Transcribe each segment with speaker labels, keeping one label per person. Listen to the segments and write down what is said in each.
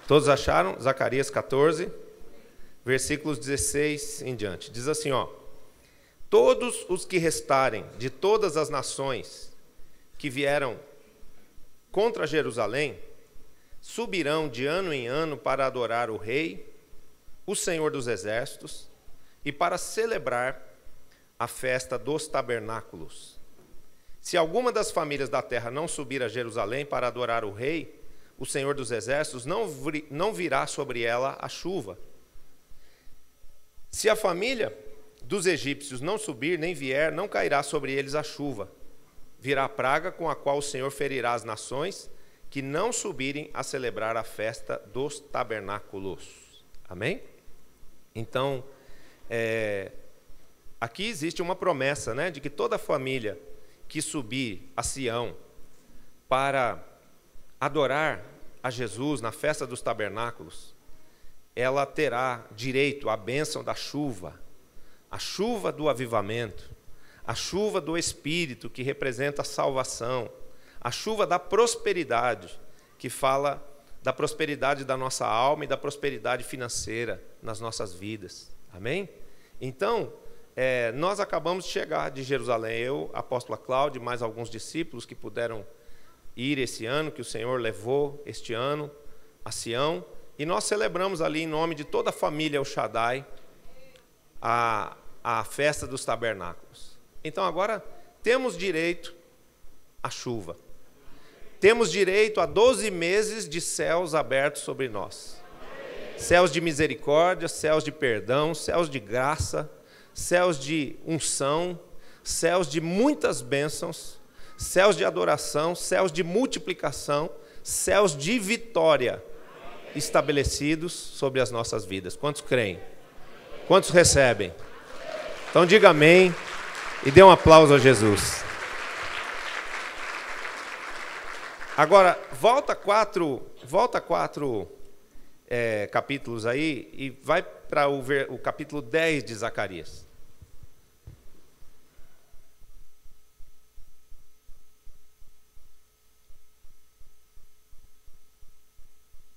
Speaker 1: Todos acharam? Zacarias 14, versículos 16 em diante. Diz assim, ó: todos os que restarem de todas as nações que vieram contra Jerusalém subirão de ano em ano para adorar o Rei, o Senhor dos Exércitos, e para celebrar a festa dos tabernáculos. Se alguma das famílias da terra não subir a Jerusalém para adorar o Rei, o Senhor dos Exércitos, não virá sobre ela a chuva. Se a família dos egípcios não subir, nem vier, não cairá sobre eles a chuva. Virá a praga com a qual o Senhor ferirá as nações que não subirem a celebrar a festa dos tabernáculos. Amém? Então, aqui existe uma promessa, né, de que toda família que subir a Sião para adorar a Jesus na festa dos tabernáculos, ela terá direito à bênção da chuva, a chuva do avivamento, a chuva do Espírito, que representa a salvação, a chuva da prosperidade, que fala da prosperidade da nossa alma e da prosperidade financeira nas nossas vidas. Amém? Então, nós acabamos de chegar de Jerusalém, eu, a apóstola Cláudia e mais alguns discípulos que puderam ir esse ano, que o Senhor levou este ano a Sião, e nós celebramos ali em nome de toda a família El Shaddai a festa dos tabernáculos. Então agora temos direito à chuva, temos direito a 12 meses de céus abertos sobre nós, céus de misericórdia, céus de perdão, céus de graça, céus de unção, céus de muitas bênçãos, céus de adoração, céus de multiplicação, céus de vitória estabelecidos sobre as nossas vidas. Quantos creem? Quantos recebem? Então diga amém e dê um aplauso a Jesus. Agora, volta quatro capítulos aí e vai para o capítulo 10 de Zacarias.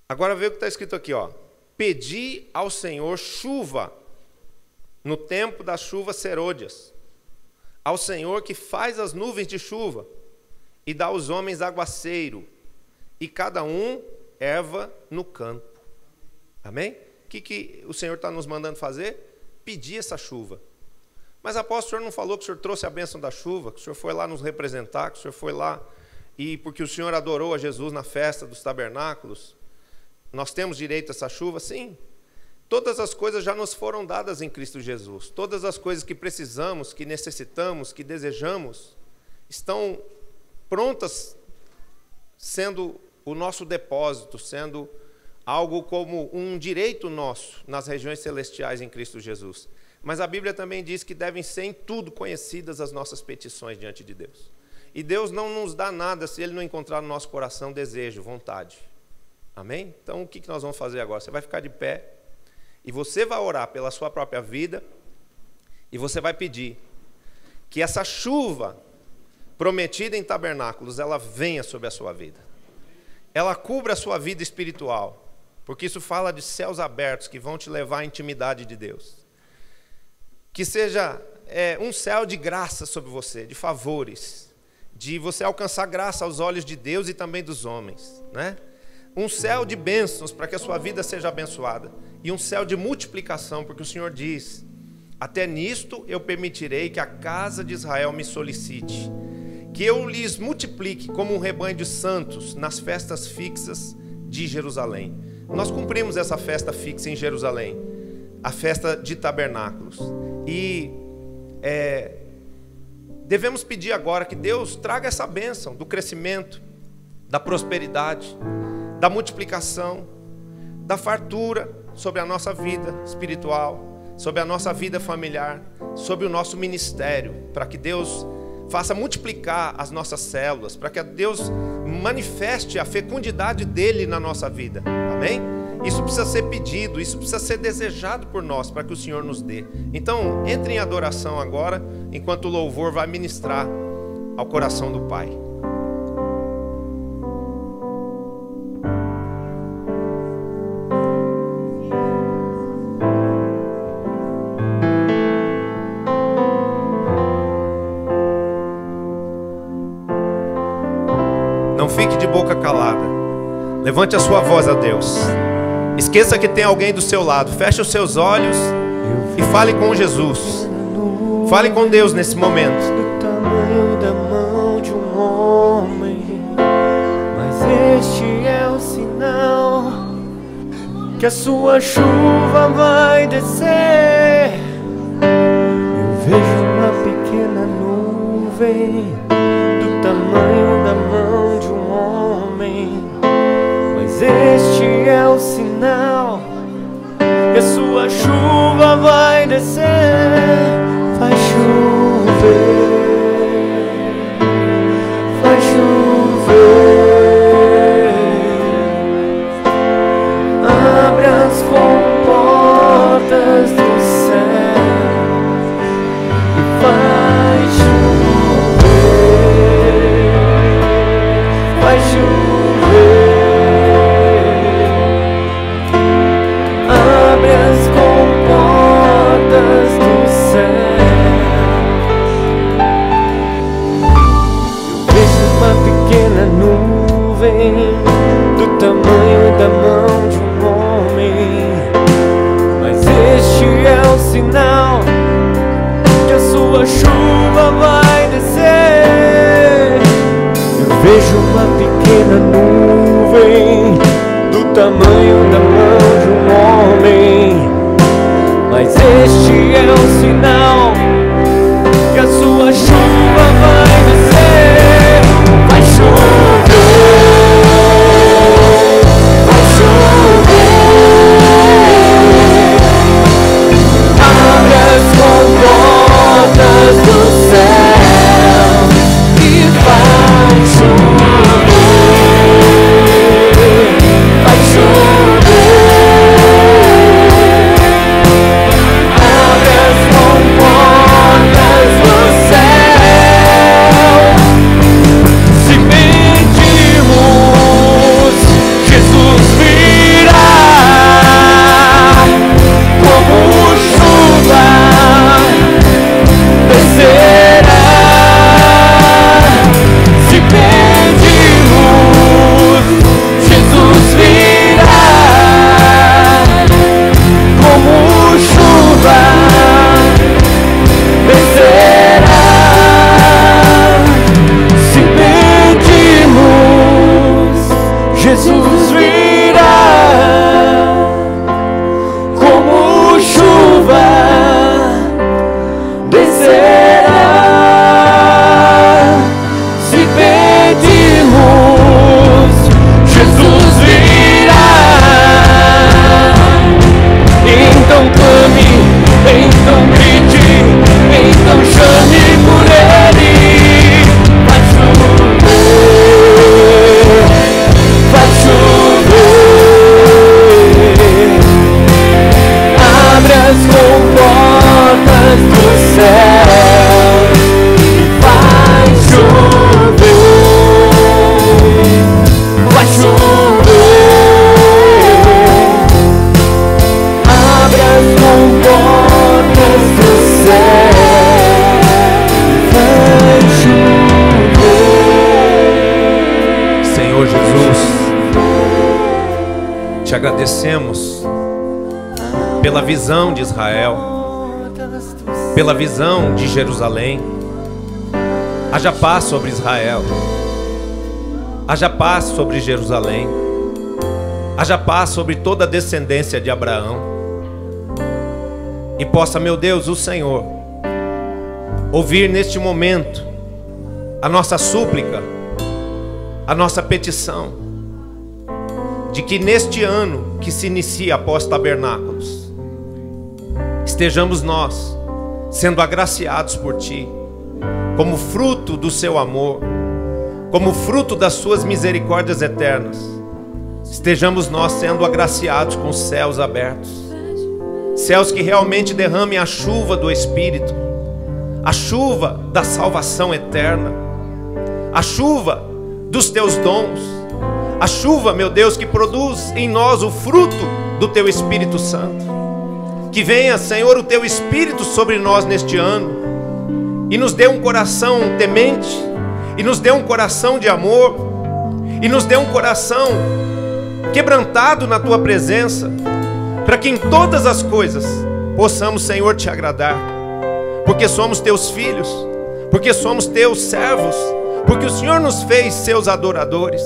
Speaker 1: Agora vê o que está escrito aqui, ó. Pedi ao Senhor chuva no tempo das chuvas serôdias, ao Senhor que faz as nuvens de chuva e dá aos homens aguaceiro, e cada um erva no campo. Amém? O que o Senhor está nos mandando fazer? Pedir essa chuva. Mas apóstolo, o Senhor não falou que o Senhor trouxe a bênção da chuva, que o Senhor foi lá nos representar, que o Senhor foi lá e porque o Senhor adorou a Jesus na festa dos tabernáculos, nós temos direito a essa chuva? Sim. Todas as coisas já nos foram dadas em Cristo Jesus. Todas as coisas que precisamos, que necessitamos, que desejamos, estão prontas, sendo o nosso depósito, sendo algo como um direito nosso nas regiões celestiais em Cristo Jesus. Mas a Bíblia também diz que devem ser em tudo conhecidas as nossas petições diante de Deus. E Deus não nos dá nada se Ele não encontrar no nosso coração desejo, vontade. Amém? Então o que nós vamos fazer agora? Você vai ficar de pé e você vai orar pela sua própria vida e você vai pedir que essa chuva prometida em tabernáculos, ela venha sobre a sua vida. Ela cubra a sua vida espiritual, porque isso fala de céus abertos que vão te levar à intimidade de Deus. Que seja um céu de graça sobre você, de favores, de você alcançar graça aos olhos de Deus e também dos homens, né? Um céu de bênçãos para que a sua vida seja abençoada. E um céu de multiplicação, porque o Senhor diz: até nisto eu permitirei que a casa de Israel me solicite, que eu lhes multiplique como um rebanho de santos nas festas fixas de Jerusalém. Nós cumprimos essa festa fixa em Jerusalém, a festa de tabernáculos. E devemos pedir agora que Deus traga essa bênção do crescimento, da prosperidade, da multiplicação, da fartura sobre a nossa vida espiritual, sobre a nossa vida familiar, sobre o nosso ministério, para que Deus faça multiplicar as nossas células, para que Deus manifeste a fecundidade dele na nossa vida. Amém? Isso precisa ser pedido, isso precisa ser desejado por nós, para que o Senhor nos dê. Então, entre em adoração agora, enquanto o louvor vai ministrar ao coração do Pai. boca calada. Levante a sua voz a Deus. Esqueça que tem alguém do seu lado. Feche os seus olhos e fale com Jesus. Fale com Deus nesse momento.
Speaker 2: Do tamanho da mão de um homem, mas este é o sinal que a sua chuva vai descer. Eu vejo uma pequena nuvem do tamanho da mão de um homem, mas este é o sinal que a sua chuva vai descer. Vai chover, vai chover. Abre as comportas do céu e vai chover, vai chover. Abre as comportas do céu. Pequena nuvem do tamanho da mão de um homem, mas este é o sinal que a sua chuva vai descer. Eu vejo uma pequena nuvem do tamanho da mão de um homem, mas este é o sinal que a sua chuva vai descer. Vai chover, vai chover. Abre as comportas do céu e vai chover, vai chover. Abre as comportas do céu. Se pedirmos, Jesus virá como chuva, descerá. Se pedirmos, Jesus virá como chuva, descerá. Se pedirmos, Jesus virá como chuva, descerá. Se pedirmos, Jesus virá. Então clame, então grite, então chame por Ele. Vai chover, vai chover. Abre as comportas do céu e vai chover, vai chover. Abre as comportas do céu e vai chover.
Speaker 1: Senhor Jesus, te agradecemos pela visão de Israel, pela visão de Jerusalém. Haja paz sobre Israel, haja paz sobre Jerusalém, haja paz sobre toda a descendência de Abraão. E possa, meu Deus, o Senhor ouvir neste momento a nossa súplica, a nossa petição, de que neste ano que se inicia após tabernáculos, estejamos nós sendo agraciados por Ti, como fruto do Seu amor, como fruto das Suas misericórdias eternas. Estejamos nós sendo agraciados com os céus abertos, céus que realmente derramem a chuva do Espírito, a chuva da salvação eterna, a chuva dos Teus dons, a chuva, meu Deus, que produz em nós o fruto do Teu Espírito Santo. Que venha, Senhor, o Teu Espírito sobre nós neste ano e nos dê um coração temente, e nos dê um coração de amor, e nos dê um coração quebrantado na tua presença, para que em todas as coisas possamos, Senhor, te agradar, porque somos teus filhos, porque somos teus servos, porque o Senhor nos fez seus adoradores,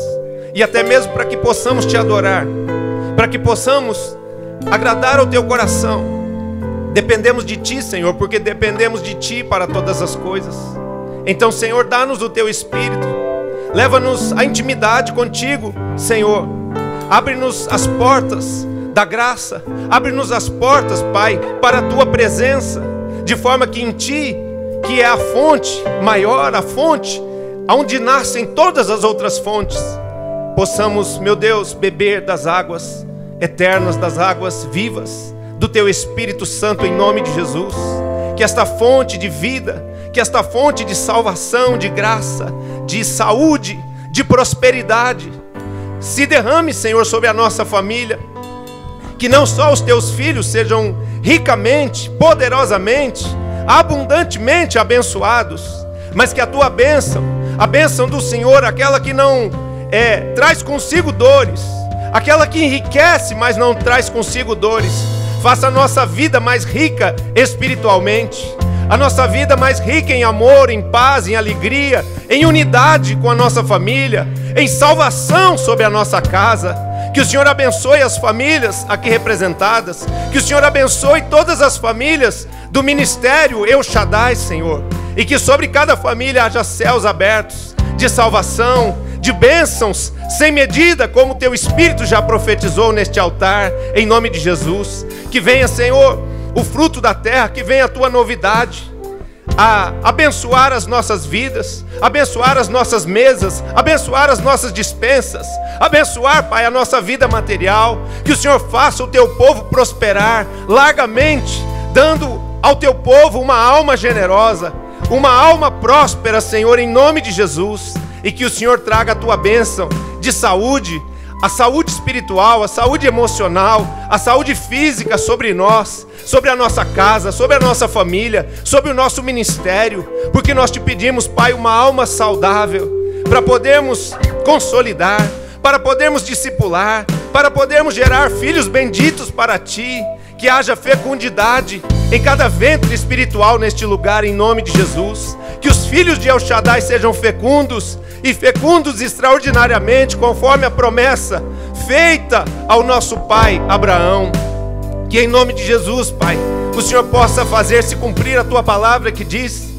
Speaker 1: e até mesmo para que possamos te adorar, para que possamos agradar ao teu coração. Dependemos de ti, Senhor, porque dependemos de ti para todas as coisas. Então, Senhor, dá-nos o teu Espírito, leva-nos à intimidade contigo, Senhor. Abre-nos as portas da graça, abre-nos as portas, Pai, para a tua presença, de forma que em ti, que é a fonte maior, a fonte onde nascem todas as outras fontes, possamos, meu Deus, beber das águas eternas, das águas vivas do teu Espírito Santo, em nome de Jesus. Que esta fonte de vida, que esta fonte de salvação, de graça, de saúde, de prosperidade se derrame, Senhor, sobre a nossa família. Que não só os teus filhos sejam ricamente, poderosamente, abundantemente abençoados, mas que a tua bênção, a bênção do Senhor, aquela que não traz consigo dores, aquela que enriquece, mas não traz consigo dores, faça a nossa vida mais rica espiritualmente, a nossa vida mais rica em amor, em paz, em alegria, em unidade com a nossa família, em salvação sobre a nossa casa. Que o Senhor abençoe as famílias aqui representadas, que o Senhor abençoe todas as famílias do ministério El Shaddai, Senhor, e que sobre cada família haja céus abertos de salvação, de bênçãos sem medida, como o teu Espírito já profetizou neste altar, em nome de Jesus. Que venha, Senhor, o fruto da terra, que venha a tua novidade, a abençoar as nossas vidas, abençoar as nossas mesas, abençoar as nossas despensas, abençoar, Pai, a nossa vida material. Que o Senhor faça o teu povo prosperar largamente, dando ao teu povo uma alma generosa, uma alma próspera, Senhor, em nome de Jesus. E que o Senhor traga a tua bênção de saúde, a saúde espiritual, a saúde emocional, a saúde física sobre nós, sobre a nossa casa, sobre a nossa família, sobre o nosso ministério, porque nós te pedimos, Pai, uma alma saudável, para podermos consolidar, para podermos discipular, para podermos gerar filhos benditos para ti. Que haja fecundidade em cada ventre espiritual neste lugar, em nome de Jesus. Que os filhos de El Shaddai sejam fecundos, e fecundos extraordinariamente, conforme a promessa feita ao nosso pai Abraão. Que em nome de Jesus, Pai, o Senhor possa fazer se cumprir a tua palavra, que diz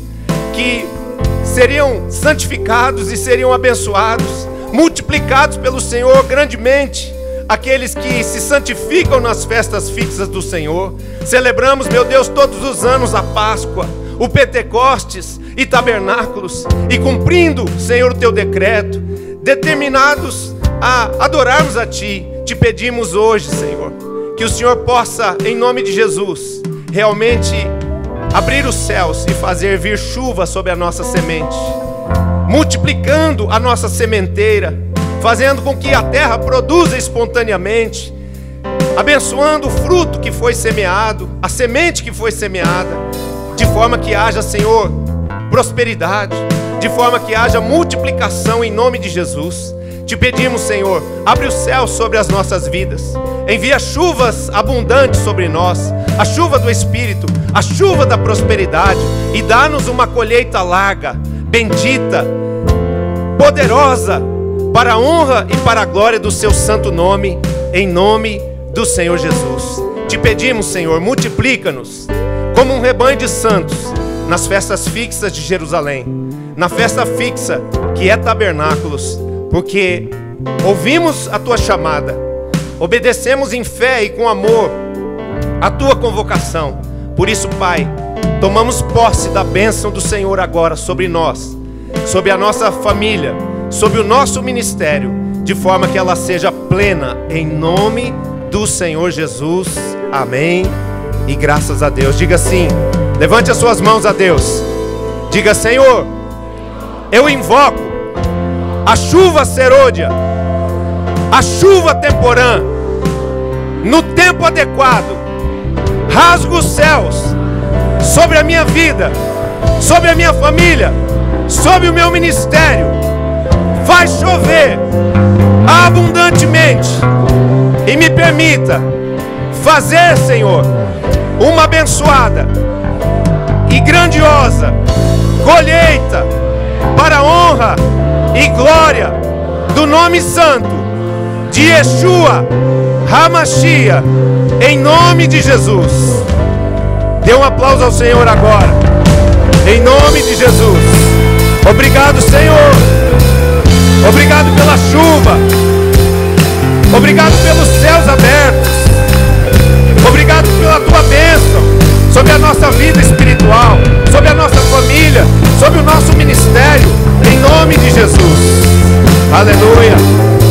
Speaker 1: que seriam santificados e seriam abençoados, multiplicados pelo Senhor grandemente aqueles que se santificam nas festas fixas do Senhor. Celebramos, meu Deus, todos os anos a Páscoa, o Pentecostes e tabernáculos, e cumprindo, Senhor, o teu decreto, determinados a adorarmos a ti, te pedimos hoje, Senhor, que o Senhor possa, em nome de Jesus, realmente abrir os céus e fazer vir chuva sobre a nossa semente, multiplicando a nossa sementeira, fazendo com que a terra produza espontaneamente, abençoando o fruto que foi semeado, a semente que foi semeada, de forma que haja, Senhor, prosperidade, de forma que haja multiplicação em nome de Jesus. Te pedimos, Senhor, abre os céus sobre as nossas vidas, envia chuvas abundantes sobre nós, a chuva do Espírito, a chuva da prosperidade, e dá-nos uma colheita larga, bendita, poderosa, para a honra e para a glória do seu santo nome, em nome do Senhor Jesus. Te pedimos, Senhor, multiplica-nos como um rebanho de santos nas festas fixas de Jerusalém, na festa fixa que é tabernáculos, porque ouvimos a tua chamada, obedecemos em fé e com amor a tua convocação. Por isso, Pai, tomamos posse da bênção do Senhor agora sobre nós, sobre a nossa família, sobre o nosso ministério, de forma que ela seja plena, em nome do Senhor Jesus. Amém. E graças a Deus. Diga assim, levante as suas mãos a Deus, diga: Senhor, eu invoco a chuva serôdia, a chuva temporã, no tempo adequado. Rasgo os céus sobre a minha vida, sobre a minha família, sobre o meu ministério. vai chover abundantemente. E me permita fazer, Senhor, uma abençoada e grandiosa colheita para a honra e glória do nome santo de Yeshua HaMashiach, em nome de Jesus. Dê um aplauso ao Senhor agora, em nome de Jesus. Obrigado, Senhor. Obrigado pela chuva. Obrigado pelos céus abertos. Obrigado pela tua bênção sobre a nossa vida espiritual, sobre a nossa família, sobre o nosso ministério, em nome de Jesus. Aleluia.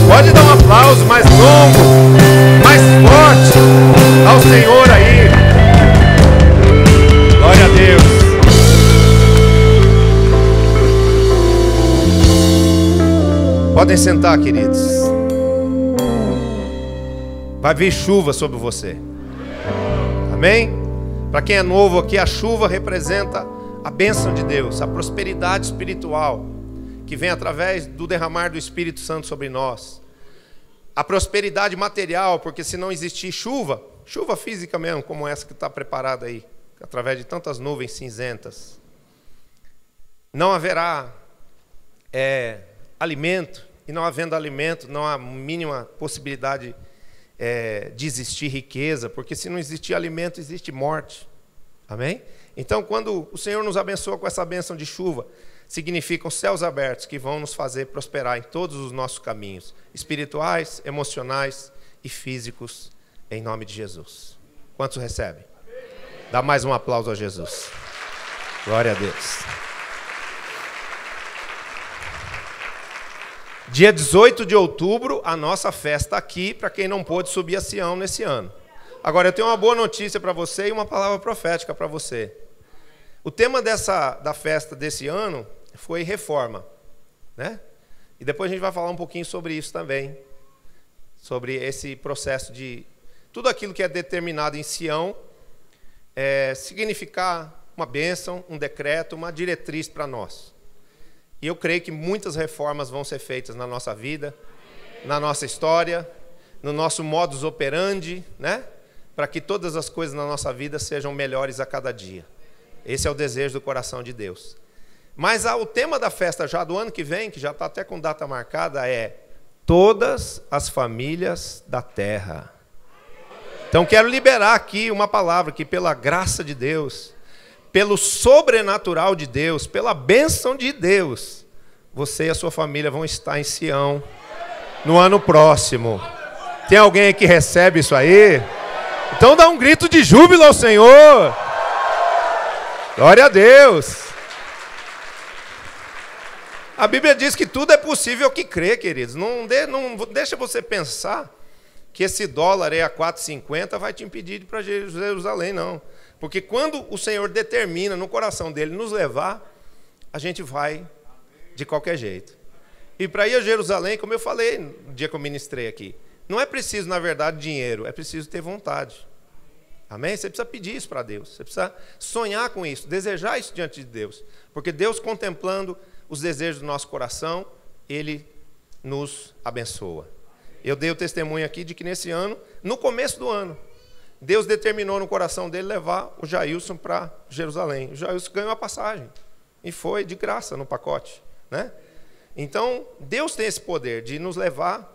Speaker 1: Pode dar um aplauso mais longo, mais forte ao Senhor aí. Glória a Deus. Podem sentar, queridos. Vai vir chuva sobre você. Amém? Para quem é novo aqui, a chuva representa a bênção de Deus, a prosperidade espiritual que vem através do derramar do Espírito Santo sobre nós. A prosperidade material, porque se não existir chuva, chuva física mesmo, como essa que está preparada aí, através de tantas nuvens cinzentas, não haverá alimento, e não havendo alimento, não há mínima possibilidade de existir riqueza, porque se não existir alimento, existe morte. Amém? Então, quando o Senhor nos abençoa com essa bênção de chuva, significam céus abertos que vão nos fazer prosperar em todos os nossos caminhos, espirituais, emocionais e físicos, em nome de Jesus. Quantos recebem? Dá mais um aplauso a Jesus. Glória a Deus. Dia 18 de outubro, a nossa festa aqui, para quem não pôde subir a Sião nesse ano. Agora, eu tenho uma boa notícia para você e uma palavra profética para você. O tema da festa desse ano foi reforma, né? E depois a gente vai falar um pouquinho sobre isso também, sobre esse processo de tudo aquilo que é determinado em Sião, significar uma bênção, um decreto, uma diretriz para nós. E eu creio que muitas reformas vão ser feitas na nossa vida, na nossa história, no nosso modus operandi, né? Para que todas as coisas na nossa vida sejam melhores a cada dia. Esse é o desejo do coração de Deus. Mas o tema da festa já do ano que vem, que já está até com data marcada, é todas as famílias da terra. Então quero liberar aqui uma palavra que pela graça de Deus, pelo sobrenatural de Deus, pela bênção de Deus, você e a sua família vão estar em Sião no ano próximo. Tem alguém aí que recebe isso aí? Então dá um grito de júbilo ao Senhor. Glória a Deus. A Bíblia diz que tudo é possível que crê, queridos. Não deixa você pensar que esse dólar aí a 4,50 vai te impedir de ir para Jerusalém, não. Porque quando o Senhor determina no coração dele nos levar, a gente vai de qualquer jeito. E para ir a Jerusalém, como eu falei no dia que eu ministrei aqui, não é preciso, na verdade, dinheiro, é preciso ter vontade. Amém? Você precisa pedir isso para Deus, você precisa sonhar com isso, desejar isso diante de Deus. Porque Deus, contemplando os desejos do nosso coração, Ele nos abençoa. Eu dei o testemunho aqui de que nesse ano, no começo do ano, Deus determinou no coração dele levar o Jailson para Jerusalém. O Jailson ganhou a passagem e foi de graça no pacote, né? Então, Deus tem esse poder de nos levar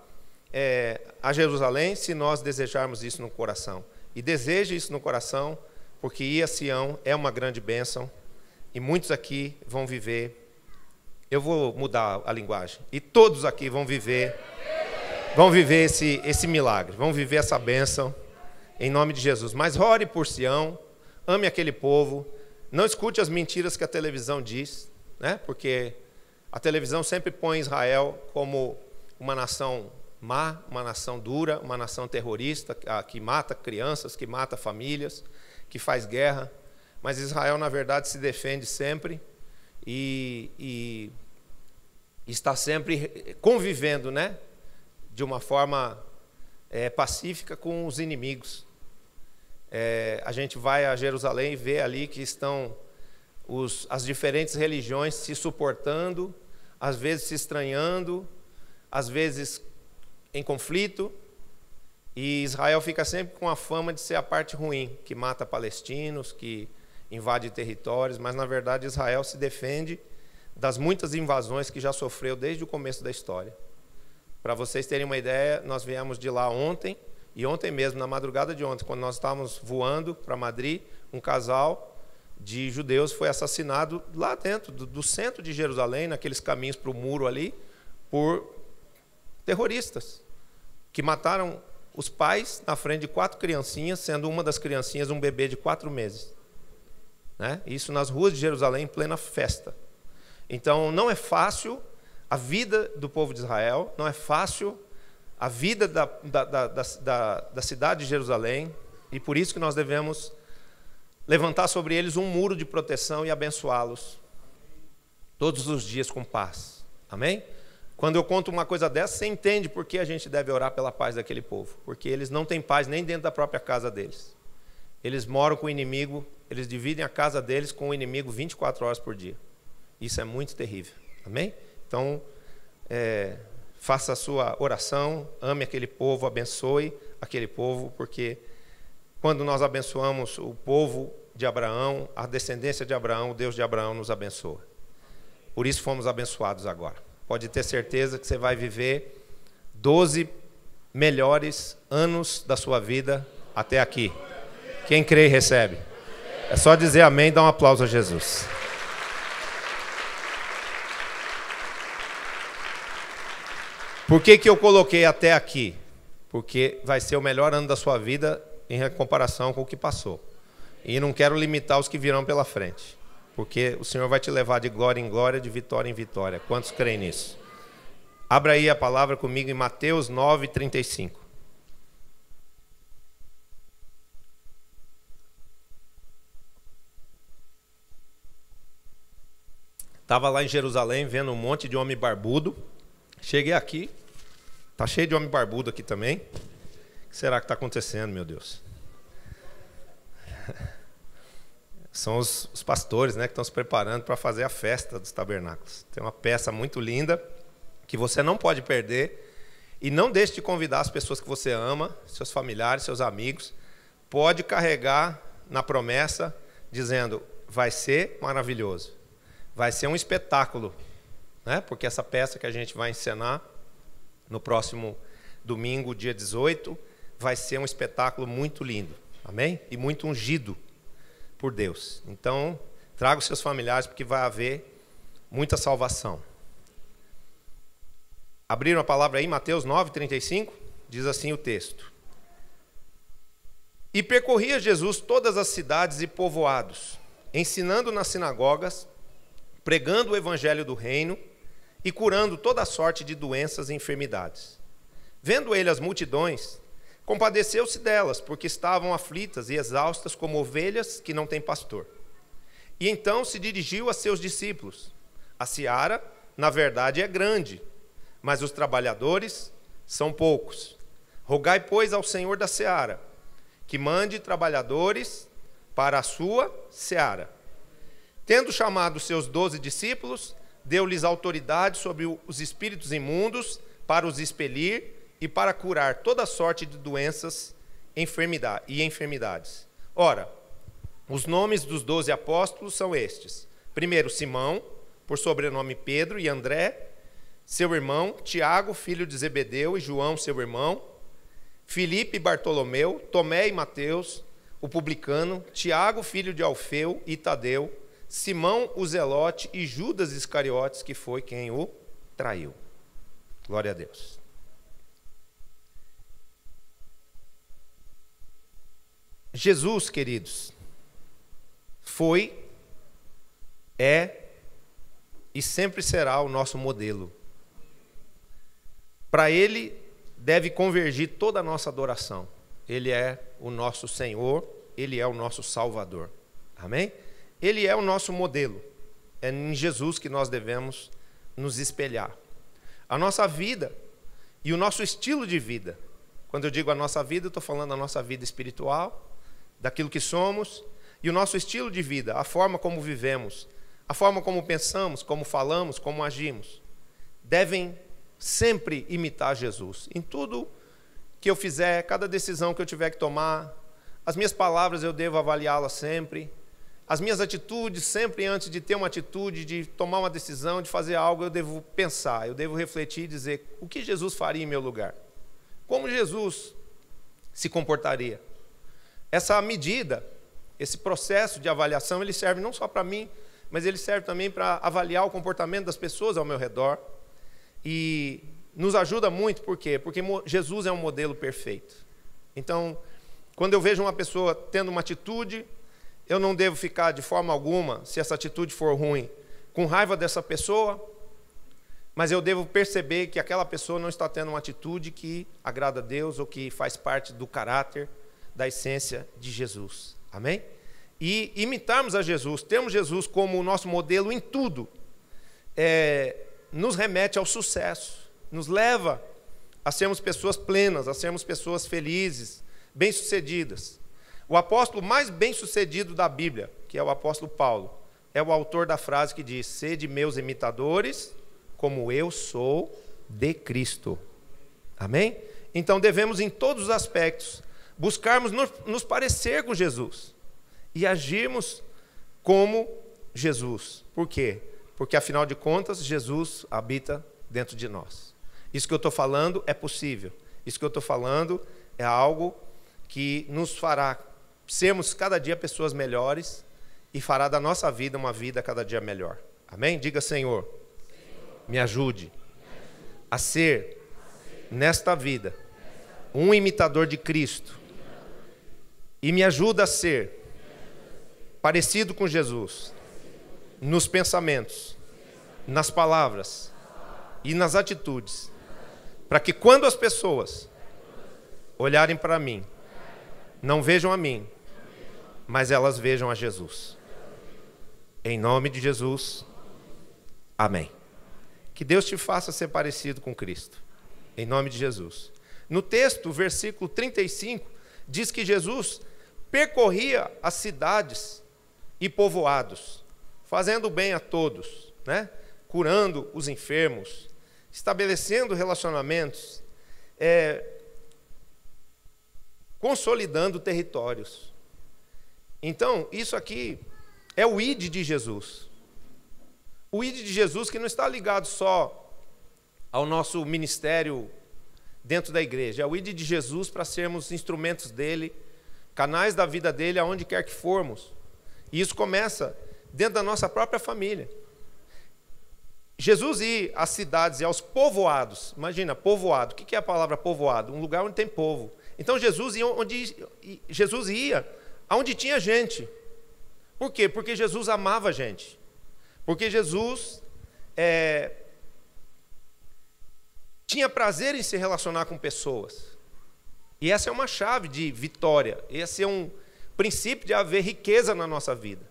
Speaker 1: a Jerusalém se nós desejarmos isso no coração. E deseje isso no coração, porque ir a Sião é uma grande bênção e muitos aqui vão viver. Eu vou mudar a linguagem. E todos aqui vão viver esse milagre, vão viver essa bênção em nome de Jesus. Mas ore por Sião, ame aquele povo, não escute as mentiras que a televisão diz, né? Porque a televisão sempre põe Israel como uma nação má, uma nação dura, uma nação terrorista, que mata crianças, que mata famílias, que faz guerra. Mas Israel, na verdade, se defende sempre e está sempre convivendo, né? De uma forma pacífica com os inimigos. A gente vai a Jerusalém e vê ali que estão as diferentes religiões se suportando, às vezes se estranhando, às vezes em conflito, e Israel fica sempre com a fama de ser a parte ruim, que mata palestinos, que invade territórios, mas na verdade Israel se defende das muitas invasões que já sofreu desde o começo da história. Para vocês terem uma ideia, nós viemos de lá ontem, e ontem mesmo, na madrugada de ontem, quando nós estávamos voando para Madrid, um casal de judeus foi assassinado lá dentro do centro de Jerusalém, naqueles caminhos para o muro ali, por terroristas, que mataram os pais na frente de 4 criancinhas, sendo uma das criancinhas um bebê de 4 meses. Né? Isso nas ruas de Jerusalém, em plena festa. Então, não é fácil a vida do povo de Israel, não é fácil a vida da cidade de Jerusalém, e por isso que nós devemos levantar sobre eles um muro de proteção e abençoá-los todos os dias com paz. Amém? Quando eu conto uma coisa dessa, você entende por que a gente deve orar pela paz daquele povo. Porque eles não têm paz nem dentro da própria casa deles. Eles moram com o inimigo, eles dividem a casa deles com o inimigo 24 horas por dia. Isso é muito terrível. Amém? Então, faça a sua oração, ame aquele povo, abençoe aquele povo, porque quando nós abençoamos o povo de Abraão, a descendência de Abraão, o Deus de Abraão nos abençoa. Por isso fomos abençoados agora. Pode ter certeza que você vai viver 12 melhores anos da sua vida até aqui. Quem crê e recebe. É só dizer amém e dar um aplauso a Jesus. Por que eu coloquei até aqui? Porque vai ser o melhor ano da sua vida em comparação com o que passou. E não quero limitar os que virão pela frente. Porque o Senhor vai te levar de glória em glória, de vitória em vitória. Quantos creem nisso? Abra aí a palavra comigo em Mateus 9:35. Estava lá em Jerusalém vendo um monte de homem barbudo. Cheguei aqui. Está cheio de homem barbudo aqui também. O que será que está acontecendo, meu Deus? São os pastores, né, que estão se preparando para fazer a festa dos tabernáculos. Tem uma peça muito linda que você não pode perder. E não deixe de convidar as pessoas que você ama, seus familiares, seus amigos. Pode carregar na promessa, dizendo, vai ser maravilhoso. Vai ser um espetáculo, né? Porque essa peça que a gente vai encenar no próximo domingo, dia 18, vai ser um espetáculo muito lindo. Amém? E muito ungido por Deus. Então, traga os seus familiares, porque vai haver muita salvação. Abriram a palavra aí, Mateus 9:35? Diz assim o texto. E percorria Jesus todas as cidades e povoados, ensinando nas sinagogas, pregando o evangelho do reino e curando toda sorte de doenças e enfermidades. Vendo ele as multidões, compadeceu-se delas, porque estavam aflitas e exaustas como ovelhas que não têm pastor. E então se dirigiu a seus discípulos. A seara, na verdade, é grande, mas os trabalhadores são poucos. Rogai, pois, ao Senhor da seara, que mande trabalhadores para a sua seara. Tendo chamado os seus 12 discípulos, deu-lhes autoridade sobre os espíritos imundos para os expelir e para curar toda sorte de doenças e enfermidades. Ora, os nomes dos 12 apóstolos são estes. Primeiro, Simão, por sobrenome Pedro, e André, seu irmão, Tiago, filho de Zebedeu, e João, seu irmão, Filipe e Bartolomeu, Tomé e Mateus, o publicano, Tiago, filho de Alfeu e Tadeu, Simão, o Zelote, e Judas Iscariotes, que foi quem o traiu. Glória a Deus. Jesus, queridos, foi, é e sempre será o nosso modelo. Para Ele deve convergir toda a nossa adoração. Ele é o nosso Senhor, Ele é o nosso Salvador. Amém? Ele é o nosso modelo. É em Jesus que nós devemos nos espelhar. A nossa vida e o nosso estilo de vida. Quando eu digo a nossa vida, eu estou falando da nossa vida espiritual, daquilo que somos, e o nosso estilo de vida, a forma como vivemos, a forma como pensamos, como falamos, como agimos. devem sempre imitar Jesus. Em tudo que eu fizer, cada decisão que eu tiver que tomar, as minhas palavras eu devo avaliá-las sempre. As minhas atitudes, sempre antes de ter uma atitude, de tomar uma decisão, de fazer algo, eu devo pensar, eu devo refletir e dizer o que Jesus faria em meu lugar. Como Jesus se comportaria. Essa medida, esse processo de avaliação, ele serve não só para mim, mas ele serve também para avaliar o comportamento das pessoas ao meu redor. E nos ajuda muito, por quê? Porque Jesus é um modelo perfeito. Então, quando eu vejo uma pessoa tendo uma atitude, eu não devo ficar de forma alguma, se essa atitude for ruim, com raiva dessa pessoa, mas eu devo perceber que aquela pessoa não está tendo uma atitude que agrada a Deus ou que faz parte do caráter, da essência de Jesus. Amém? E imitarmos a Jesus, termos Jesus como o nosso modelo em tudo, nos remete ao sucesso, nos leva a sermos pessoas plenas, a sermos pessoas felizes, bem-sucedidas. O apóstolo mais bem-sucedido da Bíblia, que é o apóstolo Paulo, é o autor da frase que diz: sede meus imitadores, como eu sou de Cristo. Amém? Então devemos, em todos os aspectos, buscarmos nos parecer com Jesus e agirmos como Jesus. Por quê? Porque, afinal de contas, Jesus habita dentro de nós. Isso que eu estou falando é possível. Isso que eu estou falando é algo que nos fará sermos cada dia pessoas melhores e fará da nossa vida uma vida cada dia melhor. Amém? Diga: Senhor, me ajude a ser, nesta vida, um imitador de Cristo. E me ajuda a ser parecido com Jesus nos pensamentos, nas palavras e nas atitudes, para que quando as pessoas olharem para mim, não vejam a mim, mas elas vejam a Jesus. Em nome de Jesus, amém. Que Deus te faça ser parecido com Cristo, em nome de Jesus. No texto, versículo 35, diz que Jesus percorria as cidades e povoados, fazendo bem a todos, né? Curando os enfermos, estabelecendo relacionamentos, consolidando territórios. Então, isso aqui é o ID de Jesus. O ID de Jesus que não está ligado só ao nosso ministério dentro da igreja. É o ID de Jesus para sermos instrumentos dele, canais da vida dele, aonde quer que formos. E isso começa dentro da nossa própria família. Jesus ia às cidades e aos povoados. Imagina, povoado. O que é a palavra povoado? Um lugar onde tem povo. Então Jesus ia aonde tinha gente. Por quê? Porque Jesus amava a gente. Porque Jesus tinha prazer em se relacionar com pessoas. E essa é uma chave de vitória. Esse é um princípio de haver riqueza na nossa vida,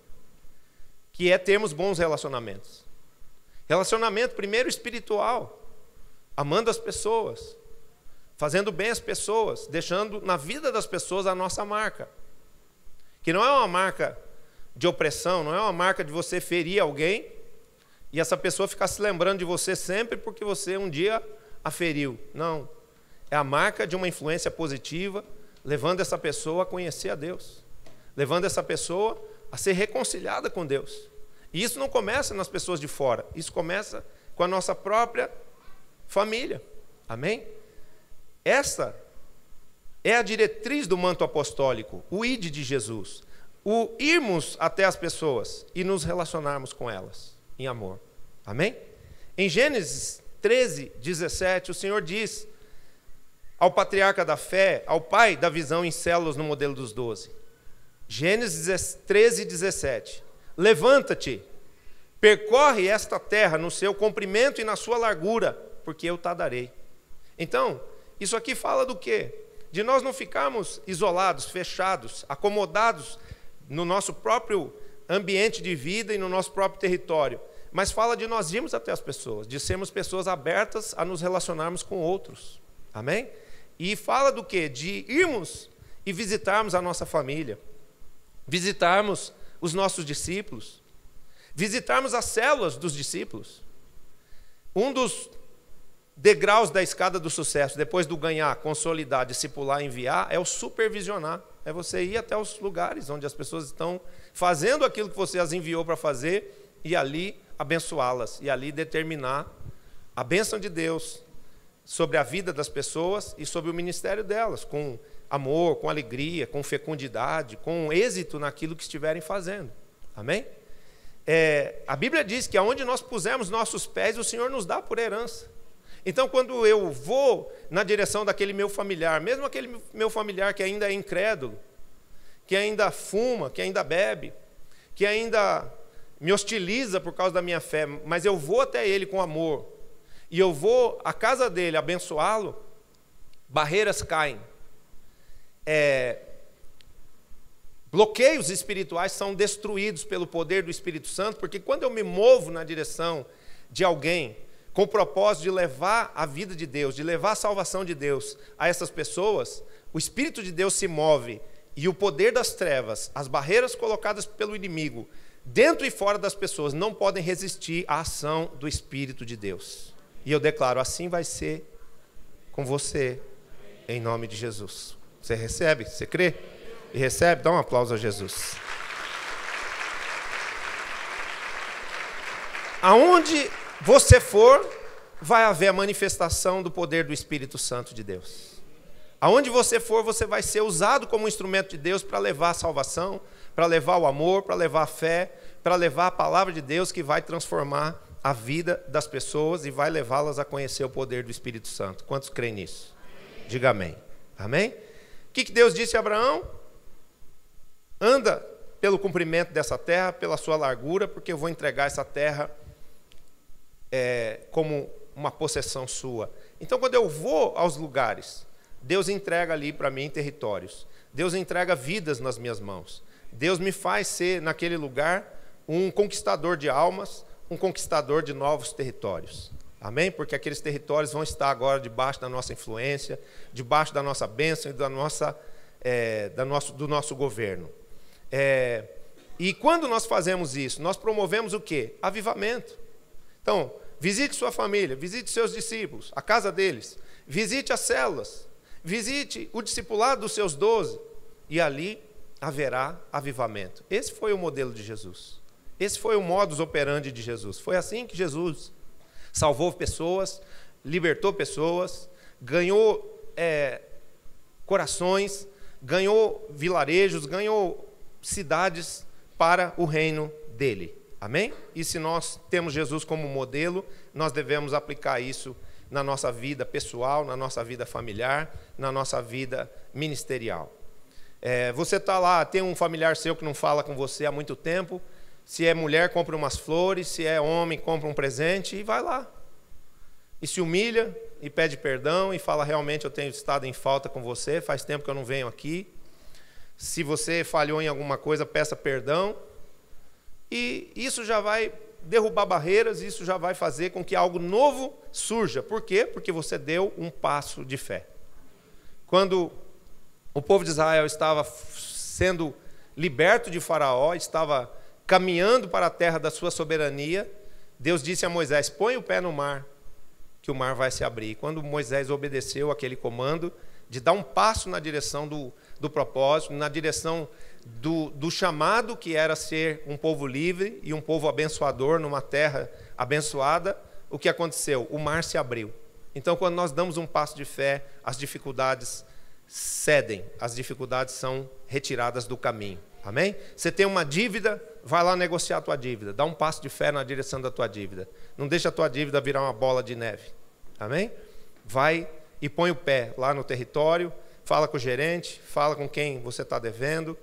Speaker 1: que é termos bons relacionamentos. Relacionamento primeiro espiritual, amando as pessoas, fazendo bem às pessoas, deixando na vida das pessoas a nossa marca, que não é uma marca de opressão, não é uma marca de você ferir alguém e essa pessoa ficar se lembrando de você sempre porque você um dia a feriu. Não, é a marca de uma influência positiva, levando essa pessoa a conhecer a Deus, levando essa pessoa a ser reconciliada com Deus. E isso não começa nas pessoas de fora, isso começa com a nossa própria família. Amém? Essa é a diretriz do manto apostólico, o ID de Jesus. O irmos até as pessoas e nos relacionarmos com elas em amor. Amém? Em Gênesis 13, 17, o Senhor diz ao patriarca da fé, ao pai da visão em células no modelo dos 12. Gênesis 13, 17. Levanta-te, percorre esta terra no seu comprimento e na sua largura, porque eu te darei. Então, isso aqui fala do quê? De nós não ficarmos isolados, fechados, acomodados no nosso próprio ambiente de vida e no nosso próprio território, mas fala de nós irmos até as pessoas, de sermos pessoas abertas a nos relacionarmos com outros. Amém? E fala do quê? De irmos e visitarmos a nossa família, visitarmos os nossos discípulos, visitarmos as células dos discípulos. Um dos degraus da escada do sucesso, depois do ganhar, consolidar, discipular, enviar, é o supervisionar. É você ir até os lugares onde as pessoas estão fazendo aquilo que você as enviou para fazer e ali abençoá-las, e ali determinar a bênção de Deus sobre a vida das pessoas e sobre o ministério delas, com amor, com alegria, com fecundidade, com êxito naquilo que estiverem fazendo. Amém? A Bíblia diz que aonde nós pusermos nossos pés, o Senhor nos dá por herança. Então, quando eu vou na direção daquele meu familiar, mesmo aquele meu familiar que ainda é incrédulo, que ainda fuma, que ainda bebe, que ainda me hostiliza por causa da minha fé, mas eu vou até ele com amor, e eu vou à casa dele abençoá-lo, barreiras caem. Bloqueios espirituais são destruídos pelo poder do Espírito Santo, porque quando eu me movo na direção de alguém, com o propósito de levar a vida de Deus, de levar a salvação de Deus a essas pessoas, o Espírito de Deus se move, e o poder das trevas, as barreiras colocadas pelo inimigo, dentro e fora das pessoas, não podem resistir à ação do Espírito de Deus. E eu declaro, assim vai ser com você, em nome de Jesus. Você recebe? Você crê? E recebe? Dá um aplauso a Jesus. Aonde você for, vai haver a manifestação do poder do Espírito Santo de Deus. Aonde você for, você vai ser usado como instrumento de Deus para levar a salvação, para levar o amor, para levar a fé, para levar a palavra de Deus que vai transformar a vida das pessoas e vai levá-las a conhecer o poder do Espírito Santo. Quantos creem nisso? Diga amém. Amém? O que Deus disse a Abraão? Anda pelo comprimento dessa terra, pela sua largura, porque eu vou entregar essa terra como uma possessão sua. Então, quando eu vou aos lugares, Deus entrega ali para mim territórios. Deus entrega vidas nas minhas mãos. Deus me faz ser, naquele lugar, um conquistador de almas, um conquistador de novos territórios. Amém? Porque aqueles territórios vão estar agora debaixo da nossa influência, debaixo da nossa bênção e do nosso governo. E quando nós fazemos isso, nós promovemos o quê? Avivamento. Então, visite sua família, visite seus discípulos, a casa deles, visite as células, visite o discipulado dos seus 12, e ali haverá avivamento. Esse foi o modelo de Jesus. Esse foi o modus operandi de Jesus. Foi assim que Jesus salvou pessoas, libertou pessoas, ganhou corações, ganhou vilarejos, ganhou cidades para o reino dele. Amém? E se nós temos Jesus como modelo, nós devemos aplicar isso na nossa vida pessoal, na nossa vida familiar, na nossa vida ministerial. Você está lá, tem um familiar seu que não fala com você há muito tempo. Se é mulher, compra umas flores. Se é homem, compra um presente e vai lá. E se humilha e pede perdão e fala, realmente eu tenho estado em falta com você, faz tempo que eu não venho aqui. Se você falhou em alguma coisa, peça perdão. E isso já vai derrubar barreiras, isso já vai fazer com que algo novo surja. Por quê? Porque você deu um passo de fé. Quando o povo de Israel estava sendo liberto de Faraó, estava caminhando para a terra da sua soberania, Deus disse a Moisés, põe o pé no mar, que o mar vai se abrir. Quando Moisés obedeceu aquele comando de dar um passo na direção do propósito, na direção do chamado que era ser um povo livre e um povo abençoador numa terra abençoada, o que aconteceu? O mar se abriu. Então, quando nós damos um passo de fé, as dificuldades cedem, as dificuldades são retiradas do caminho. Amém? Você tem uma dívida, vai lá negociar a tua dívida, dá um passo de fé na direção da tua dívida. Não deixa a tua dívida virar uma bola de neve. Amém? Vai e põe o pé lá no território, fala com o gerente, fala com quem você está devendo,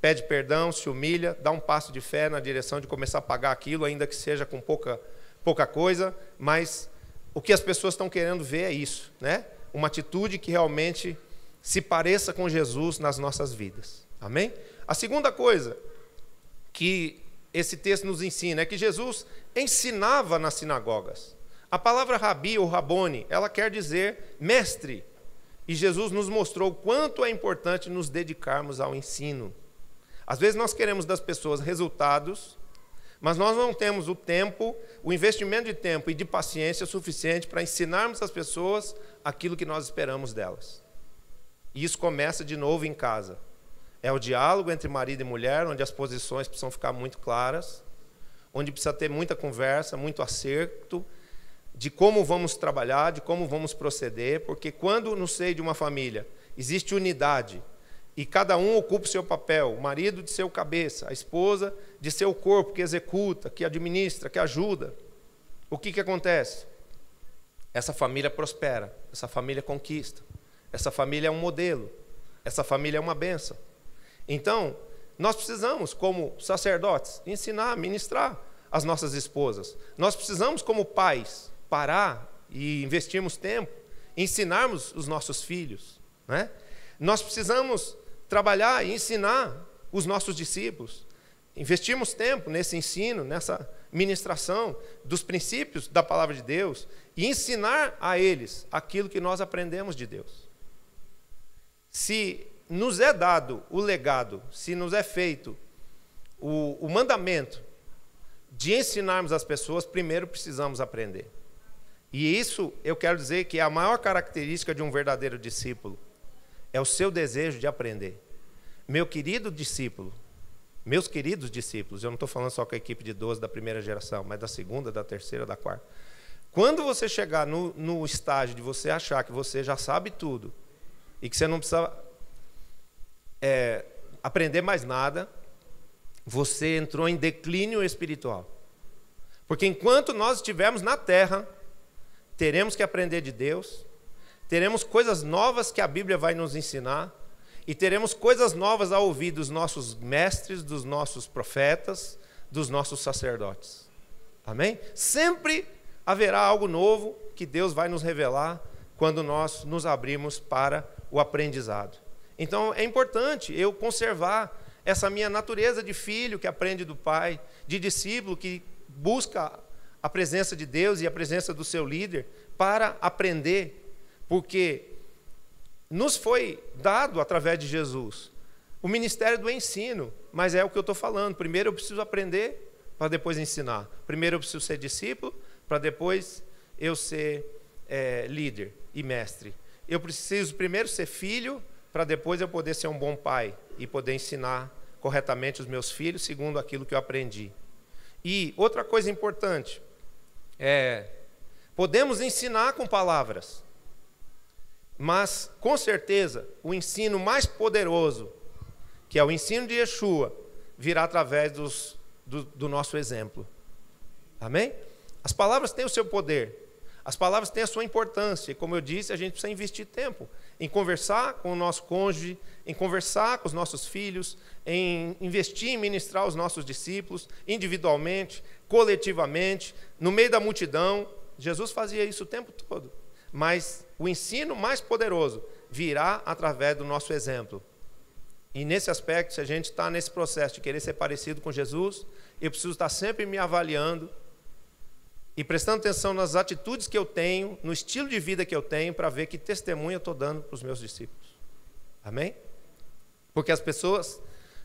Speaker 1: pede perdão, se humilha, dá um passo de fé na direção de começar a pagar aquilo, ainda que seja com pouca coisa, mas o que as pessoas estão querendo ver é isso, né? Uma atitude que realmente se pareça com Jesus nas nossas vidas. Amém? A segunda coisa que esse texto nos ensina é que Jesus ensinava nas sinagogas. A palavra rabi ou rabone, ela quer dizer mestre. E Jesus nos mostrou o quanto é importante nos dedicarmos ao ensino. Às vezes nós queremos das pessoas resultados, Mas nós não temos o tempo, o investimento de tempo e de paciência suficiente para ensinarmos às pessoas aquilo que nós esperamos delas. E isso começa de novo em casa. É o diálogo entre marido e mulher, onde as posições precisam ficar muito claras, onde precisa ter muita conversa, muito acerto, de como vamos trabalhar, de como vamos proceder, porque quando no seio de uma família existe unidade, e cada um ocupa o seu papel, o marido de ser o cabeça, a esposa de ser o corpo que executa, que administra, que ajuda, o que acontece? Essa família prospera, essa família conquista, essa família é um modelo, essa família é uma bênção. Então, nós precisamos, como sacerdotes, ensinar, ministrar as nossas esposas. Nós precisamos, como pais, parar e investirmos tempo, ensinarmos os nossos filhos, né? Nós precisamos trabalhar e ensinar os nossos discípulos. Investirmos tempo nesse ensino, nessa ministração dos princípios da palavra de Deus e ensinar a eles aquilo que nós aprendemos de Deus. Se nos é dado o legado, se nos é feito o mandamento de ensinarmos as pessoas, primeiro precisamos aprender. E isso eu quero dizer que é a maior característica de um verdadeiro discípulo. É o seu desejo de aprender. Meu querido discípulo, meus queridos discípulos, eu não estou falando só com a equipe de 12 da primeira geração, mas da segunda, da terceira, da quarta. Quando você chegar no estágio de você achar que você já sabe tudo e que você não precisa aprender mais nada, você entrou em declínio espiritual. Porque enquanto nós estivermos na terra, teremos que aprender de Deus, teremos coisas novas que a Bíblia vai nos ensinar, e teremos coisas novas a ouvir dos nossos mestres, dos nossos profetas, dos nossos sacerdotes. Amém? Sempre haverá algo novo que Deus vai nos revelar quando nós nos abrimos para o aprendizado. Então é importante eu conservar essa minha natureza de filho que aprende do Pai, de discípulo que busca a presença de Deus e a presença do seu líder para aprender, porque nos foi dado através de Jesus o ministério do ensino, mas é o que eu estou falando. Primeiro eu preciso aprender para depois ensinar. Primeiro eu preciso ser discípulo para depois eu ser líder e mestre. Eu preciso primeiro ser filho para depois eu poder ser um bom pai e poder ensinar corretamente os meus filhos segundo aquilo que eu aprendi. E outra coisa importante podemos ensinar com palavras, mas com certeza o ensino mais poderoso, que é o ensino de Yeshua, virá através do nosso exemplo. Amém? As palavras têm o seu poder, as palavras têm a sua importância, e como eu disse, a gente precisa investir tempo em conversar com o nosso cônjuge, em conversar com os nossos filhos, em investir em ministrar os nossos discípulos, individualmente, coletivamente, no meio da multidão. Jesus fazia isso o tempo todo, mas o ensino mais poderoso virá através do nosso exemplo. E nesse aspecto, se a gente está nesse processo de querer ser parecido com Jesus, eu preciso estar sempre me avaliando e prestando atenção nas atitudes que eu tenho, no estilo de vida que eu tenho, para ver que testemunho eu estou dando para os meus discípulos. Amém? Porque as pessoas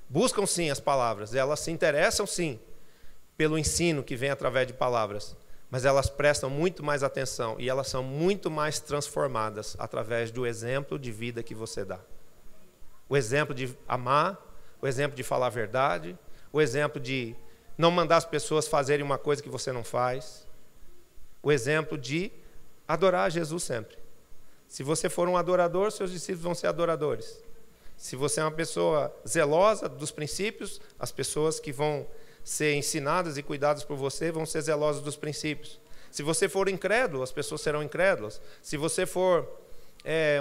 Speaker 1: buscam sim as palavras, elas se interessam sim pelo ensino que vem através de palavras, mas elas prestam muito mais atenção e elas são muito mais transformadas através do exemplo de vida que você dá. O exemplo de amar, o exemplo de falar a verdade, o exemplo de não mandar as pessoas fazerem uma coisa que você não faz, o exemplo de adorar Jesus sempre. Se você for um adorador, seus discípulos vão ser adoradores. Se você é uma pessoa zelosa dos princípios, as pessoas que vão ser ensinadas e cuidadas por você vão ser zelosas dos princípios. Se você for incrédulo, as pessoas serão incrédulas. Se você for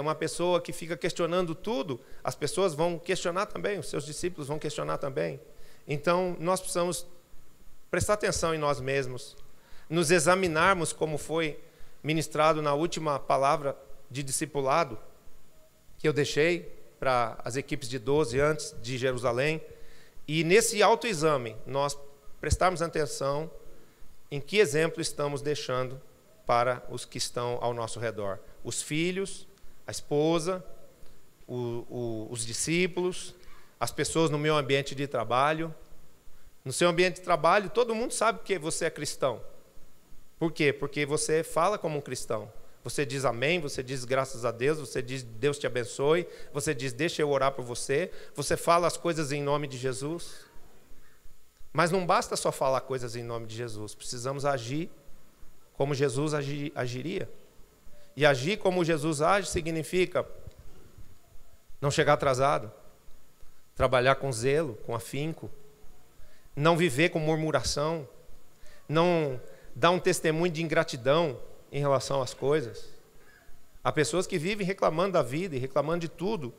Speaker 1: uma pessoa que fica questionando tudo, as pessoas vão questionar também, os seus discípulos vão questionar também. Então, nós precisamos prestar atenção em nós mesmos, nos examinarmos, como foi ministrado na última palavra de discipulado que eu deixei para as equipes de 12 antes de Jerusalém. E nesse autoexame, nós prestarmos atenção em que exemplo estamos deixando para os que estão ao nosso redor. Os filhos, a esposa, os discípulos, as pessoas no meu ambiente de trabalho. No seu ambiente de trabalho, todo mundo sabe que você é cristão. Por quê? Porque você fala como um cristão. Você diz amém, você diz graças a Deus, você diz Deus te abençoe, você diz deixa eu orar por você, você fala as coisas em nome de Jesus. Mas não basta só falar coisas em nome de Jesus, precisamos agir como Jesus agiria. E agir como Jesus age significa não chegar atrasado, trabalhar com zelo, com afinco, não viver com murmuração, não dar um testemunho de ingratidão em relação às coisas. Há pessoas que vivem reclamando da vida e reclamando de tudo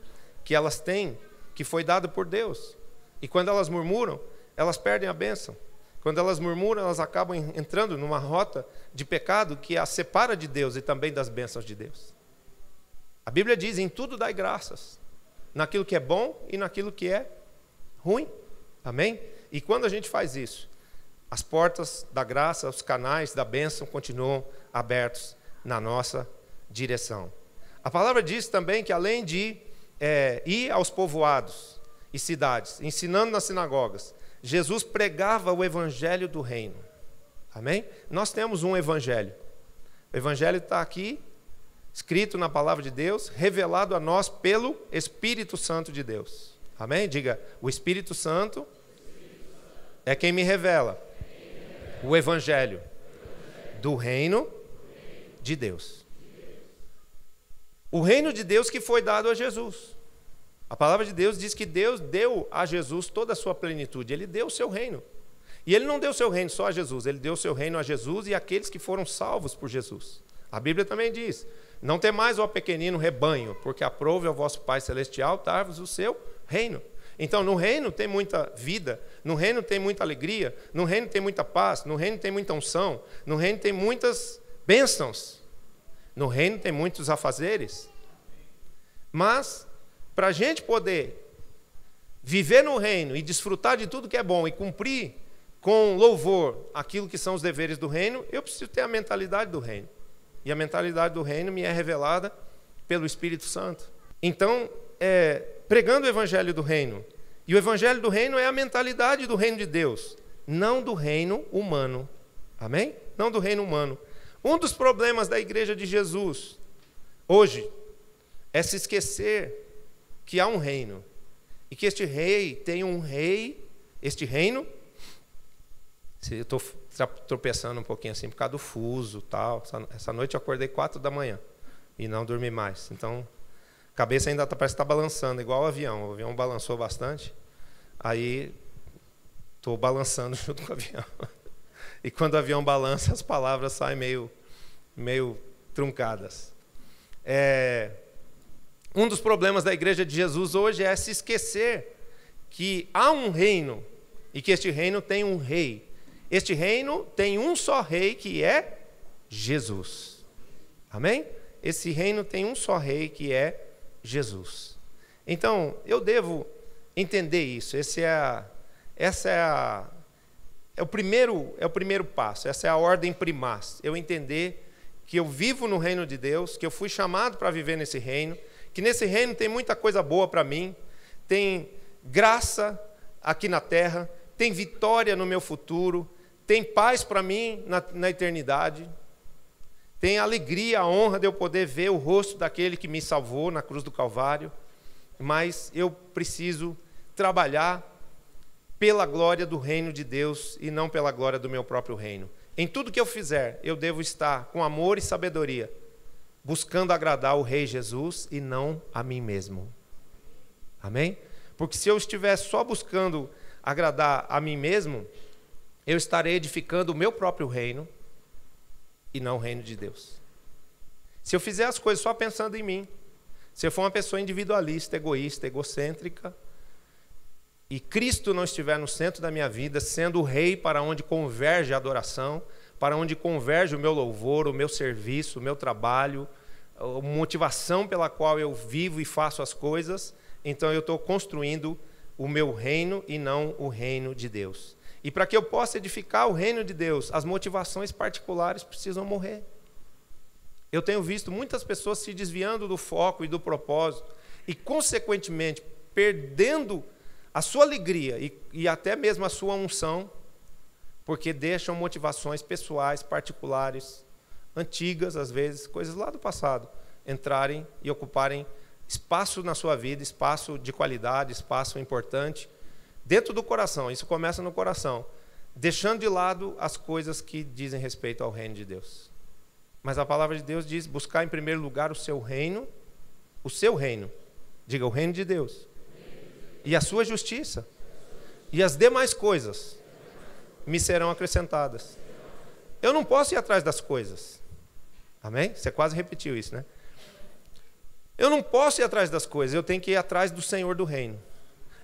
Speaker 1: que elas têm, que foi dado por Deus. E quando elas murmuram, elas perdem a bênção. Quando elas murmuram, elas acabam entrando numa rota de pecado que as separa de Deus e também das bênçãos de Deus. A Bíblia diz, em tudo dai graças, naquilo que é bom e naquilo que é ruim. Amém? E quando a gente faz isso, as portas da graça, os canais da bênção continuam abertos na nossa direção. A palavra diz também que além de ir aos povoados e cidades, ensinando nas sinagogas, Jesus pregava o evangelho do reino. Amém? Nós temos um evangelho. O evangelho está aqui, escrito na palavra de Deus, revelado a nós pelo Espírito Santo de Deus. Amém? Diga, o Espírito Santo é quem me revela o evangelho do reino de Deus. O reino de Deus que foi dado a Jesus. A palavra de Deus diz que Deus deu a Jesus toda a sua plenitude. Ele deu o seu reino. E Ele não deu o seu reino só a Jesus. Ele deu o seu reino a Jesus e àqueles que foram salvos por Jesus. A Bíblia também diz, não temais, ó pequenino rebanho, porque aprove ao vosso Pai Celestial dar-vos o seu reino. Então, no reino tem muita vida, no reino tem muita alegria, no reino tem muita paz, no reino tem muita unção, no reino tem muitas bênçãos, no reino tem muitos afazeres. Mas, para a gente poder viver no reino e desfrutar de tudo que é bom e cumprir com louvor aquilo que são os deveres do reino, eu preciso ter a mentalidade do reino. E a mentalidade do reino me é revelada pelo Espírito Santo. Então, pregando o evangelho do reino. E o evangelho do reino é a mentalidade do reino de Deus, não do reino humano. Amém? Não do reino humano. Um dos problemas da igreja de Jesus hoje é se esquecer que há um reino. E que este rei tem um rei, este reino, eu estou tropeçando um pouquinho assim por causa do fuso, tal. Essa noite eu acordei 4 da manhã e não dormi mais. Então, a cabeça ainda parece que está balançando, igual o avião balançou bastante, aí estou balançando junto com o avião. E quando o avião balança, as palavras saem meio truncadas. Um dos problemas da igreja de Jesus hoje é se esquecer que há um reino e que este reino tem um rei. Este reino tem um só rei, que é Jesus. Amém? Esse reino tem um só rei, que é Jesus. Então, eu devo entender isso. É o primeiro passo. Essa é a ordem primaz. Eu entender que eu vivo no reino de Deus, que eu fui chamado para viver nesse reino, que nesse reino tem muita coisa boa para mim, tem graça aqui na terra, tem vitória no meu futuro, tem paz para mim na eternidade, tem alegria, a honra de eu poder ver o rosto daquele que me salvou na cruz do Calvário, mas eu preciso trabalhar pela glória do reino de Deus e não pela glória do meu próprio reino. Em tudo que eu fizer, eu devo estar com amor e sabedoria, buscando agradar o Rei Jesus e não a mim mesmo. Amém? Porque se eu estiver só buscando agradar a mim mesmo, eu estarei edificando o meu próprio reino e não o reino de Deus. Se eu fizer as coisas só pensando em mim, se eu for uma pessoa individualista, egoísta, egocêntrica, e Cristo não estiver no centro da minha vida, sendo o rei para onde converge a adoração, para onde converge o meu louvor, o meu serviço, o meu trabalho, a motivação pela qual eu vivo e faço as coisas, então eu estou construindo o meu reino e não o reino de Deus. E para que eu possa edificar o reino de Deus, as motivações particulares precisam morrer. Eu tenho visto muitas pessoas se desviando do foco e do propósito e, consequentemente, perdendo a sua alegria e até mesmo a sua unção, porque deixam motivações pessoais, particulares, antigas, às vezes, coisas lá do passado, entrarem e ocuparem espaço na sua vida, espaço de qualidade, espaço importante, dentro do coração. Isso começa no coração, deixando de lado as coisas que dizem respeito ao reino de Deus. Mas a palavra de Deus diz: buscar em primeiro lugar o seu reino, diga, o reino de Deus, e a sua justiça, e as demais coisas me serão acrescentadas. Eu não posso ir atrás das coisas. Amém? Você quase repetiu isso, né? Eu não posso ir atrás das coisas, eu tenho que ir atrás do Senhor do reino.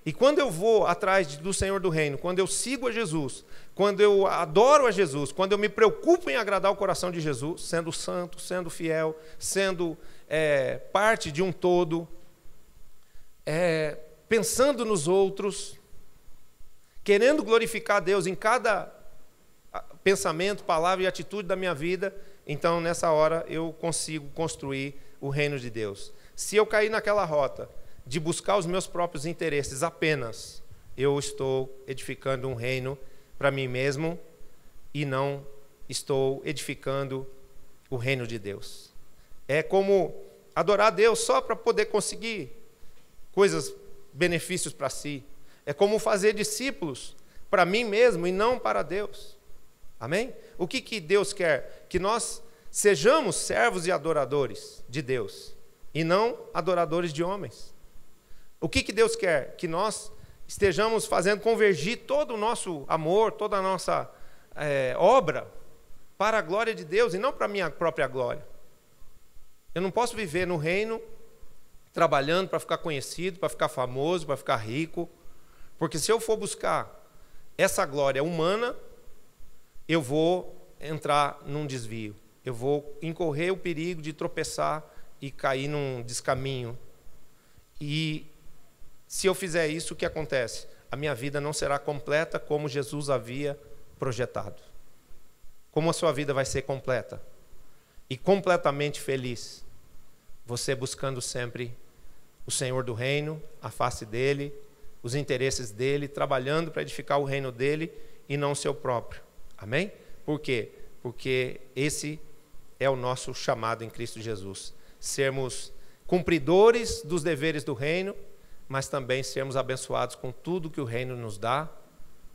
Speaker 1: E quando eu vou atrás do Senhor do reino, quando eu sigo a Jesus, quando eu adoro a Jesus, quando eu me preocupo em agradar o coração de Jesus, sendo santo, sendo fiel, sendo parte de um todo, pensando nos outros, querendo glorificar a Deus em cada pensamento, palavra e atitude da minha vida, então nessa hora eu consigo construir o reino de Deus. Se eu cair naquela rota de buscar os meus próprios interesses apenas, eu estou edificando um reino para mim mesmo e não estou edificando o reino de Deus. É como adorar a Deus só para poder conseguir coisas, benefícios para si. É como fazer discípulos para mim mesmo e não para Deus. Amém? O que Deus quer? Que nós sejamos servos e adoradores de Deus e não adoradores de homens. O que Deus quer? Que nós estejamos fazendo convergir todo o nosso amor, toda a nossa obra para a glória de Deus e não para a minha própria glória. Eu não posso viver no reino trabalhando para ficar conhecido, para ficar famoso, para ficar rico, porque se eu for buscar essa glória humana, eu vou entrar num desvio, eu vou incorrer o perigo de tropeçar e cair num descaminho. E se eu fizer isso, o que acontece? A minha vida não será completa como Jesus havia projetado. Como a sua vida vai ser completa e completamente feliz? Você buscando sempre o Senhor do reino, a face dele, os interesses dele, trabalhando para edificar o reino dele e não o seu próprio. Amém? Por quê? Porque esse é o nosso chamado em Cristo Jesus. Sermos cumpridores dos deveres do reino, mas também sermos abençoados com tudo que o reino nos dá,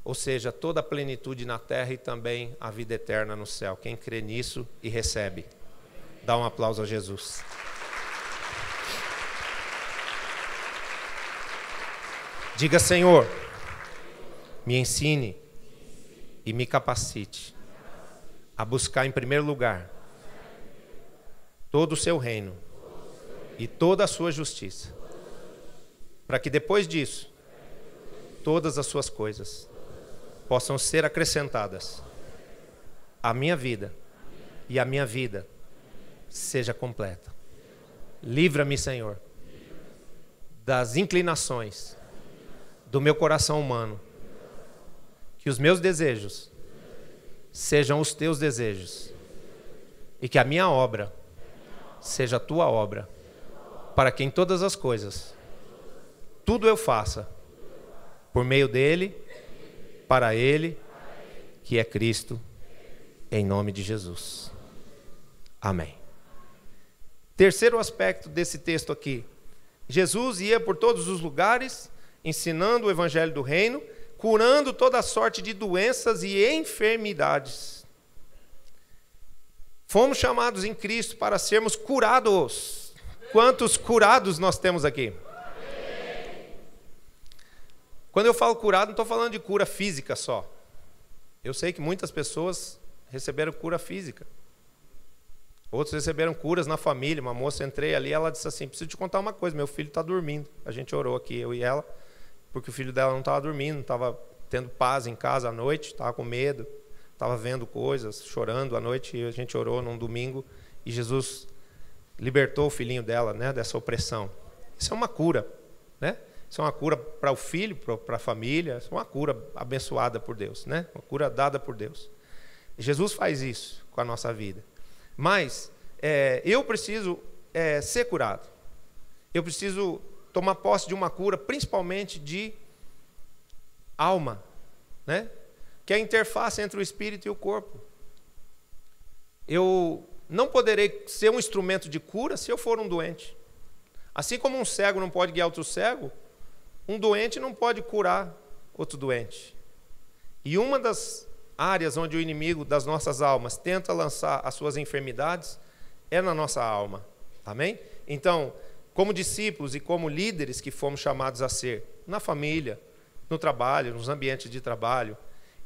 Speaker 1: ou seja, toda a plenitude na terra e também a vida eterna no céu. Quem crê nisso e recebe, dá um aplauso a Jesus. Diga: Senhor, me ensine e me capacite a buscar em primeiro lugar todo o seu reino e toda a sua justiça, para que depois disso todas as suas coisas possam ser acrescentadas à minha vida e a minha vida seja completa. Livra-me, Senhor, das inclinações do meu coração humano, que os meus desejos sejam os teus desejos e que a minha obra seja a tua obra, para que em todas as coisas tudo eu faça por meio dele, para ele, que é Cristo, em nome de Jesus. Amém. Terceiro aspecto desse texto aqui: Jesus ia por todos os lugares ensinando o evangelho do reino, curando toda sorte de doenças e enfermidades. Fomos chamados em Cristo para sermos curados. Quantos curados nós temos aqui? Quando eu falo curado, não estou falando de cura física só. Eu sei que muitas pessoas receberam cura física. Outros receberam curas na família. Uma moça, entrei ali, ela disse assim: preciso te contar uma coisa, meu filho está dormindo. A gente orou aqui, eu e ela, porque o filho dela não estava dormindo, não estava tendo paz em casa à noite, estava com medo, estava vendo coisas, chorando à noite, e a gente orou num domingo, e Jesus libertou o filhinho dela, né, dessa opressão. Isso é uma cura, né? Isso é uma cura para o filho, para a família, isso é uma cura abençoada por Deus, né? Uma cura dada por Deus. E Jesus faz isso com a nossa vida. Mas eu preciso ser curado. Eu preciso tomar posse de uma cura, principalmente de alma, né? Que é a interface entre o espírito e o corpo. Eu não poderei ser um instrumento de cura se eu for um doente. Assim como um cego não pode guiar outro cego, um doente não pode curar outro doente. E uma das áreas onde o inimigo das nossas almas tenta lançar as suas enfermidades é na nossa alma. Amém? Então, como discípulos e como líderes que fomos chamados a ser, na família, no trabalho, nos ambientes de trabalho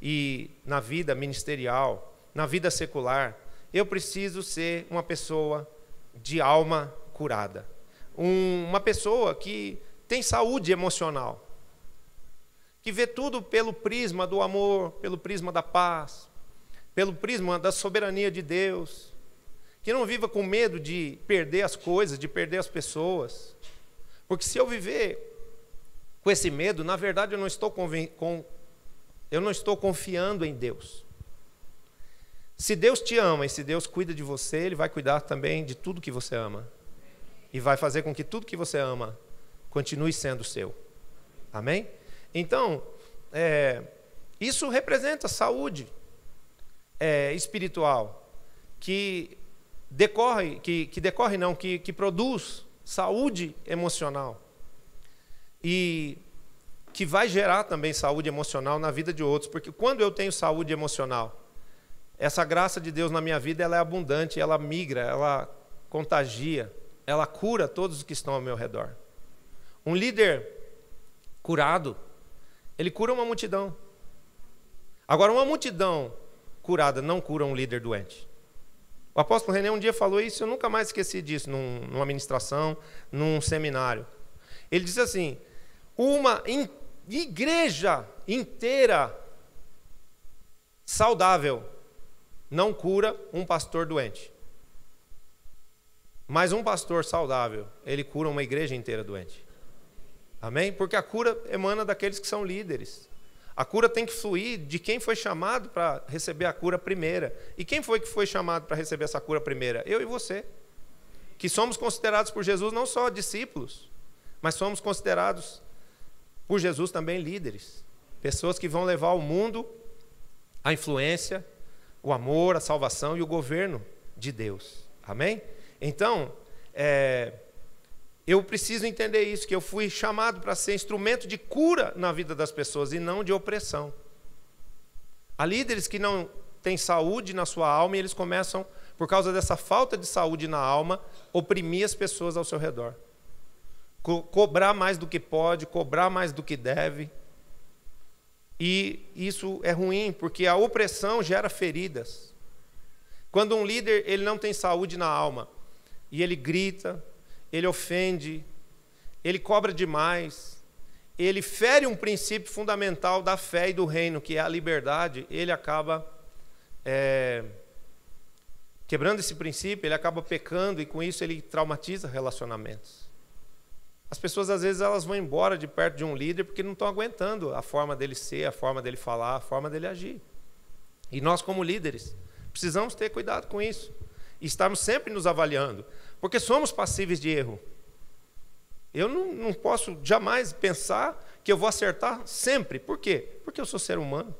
Speaker 1: e na vida ministerial, na vida secular, eu preciso ser uma pessoa de alma curada. Uma pessoa que tem saúde emocional, que vê tudo pelo prisma do amor, pelo prisma da paz, pelo prisma da soberania de Deus, que não viva com medo de perder as coisas, de perder as pessoas. Porque se eu viver com esse medo, na verdade eu não estou confiando em Deus. Se Deus te ama e se Deus cuida de você, Ele vai cuidar também de tudo que você ama. E vai fazer com que tudo que você ama continue sendo seu. Amém? Então, isso representa saúde espiritual, que produz saúde emocional. E que vai gerar também saúde emocional na vida de outros. Porque quando eu tenho saúde emocional, essa graça de Deus na minha vida, ela é abundante, ela migra, ela contagia, ela cura todos os que estão ao meu redor. Um líder curado, ele cura uma multidão. Agora, uma multidão curada não cura um líder doente. O apóstolo René um dia falou isso, eu nunca mais esqueci disso, numa ministração, num seminário. Ele disse assim: uma igreja inteira saudável não cura um pastor doente. Mas um pastor saudável, ele cura uma igreja inteira doente. Amém? Porque a cura emana daqueles que são líderes. A cura tem que fluir de quem foi chamado para receber a cura primeira. E quem foi que foi chamado para receber essa cura primeira? Eu e você. Que somos considerados por Jesus não só discípulos, mas somos considerados por Jesus também líderes. Pessoas que vão levar ao mundo a influência, o amor, a salvação e o governo de Deus. Amém? Então, eu preciso entender isso, que eu fui chamado para ser instrumento de cura na vida das pessoas e não de opressão. Há líderes que não têm saúde na sua alma e eles começam, por causa dessa falta de saúde na alma, oprimir as pessoas ao seu redor. Cobrar mais do que pode, cobrar mais do que deve. E isso é ruim, porque a opressão gera feridas. Quando um líder ele não tem saúde na alma, e ele grita, ele ofende, ele cobra demais, ele fere um princípio fundamental da fé e do reino, que é a liberdade, ele acaba quebrando esse princípio, ele acaba pecando, e com isso ele traumatiza relacionamentos. As pessoas, às vezes, elas vão embora de perto de um líder porque não estão aguentando a forma dele ser, a forma dele falar, a forma dele agir. E nós, como líderes, precisamos ter cuidado com isso. E estarmos sempre nos avaliando, porque somos passíveis de erro. Eu não posso jamais pensar que eu vou acertar sempre. Por quê? Porque eu sou ser humano.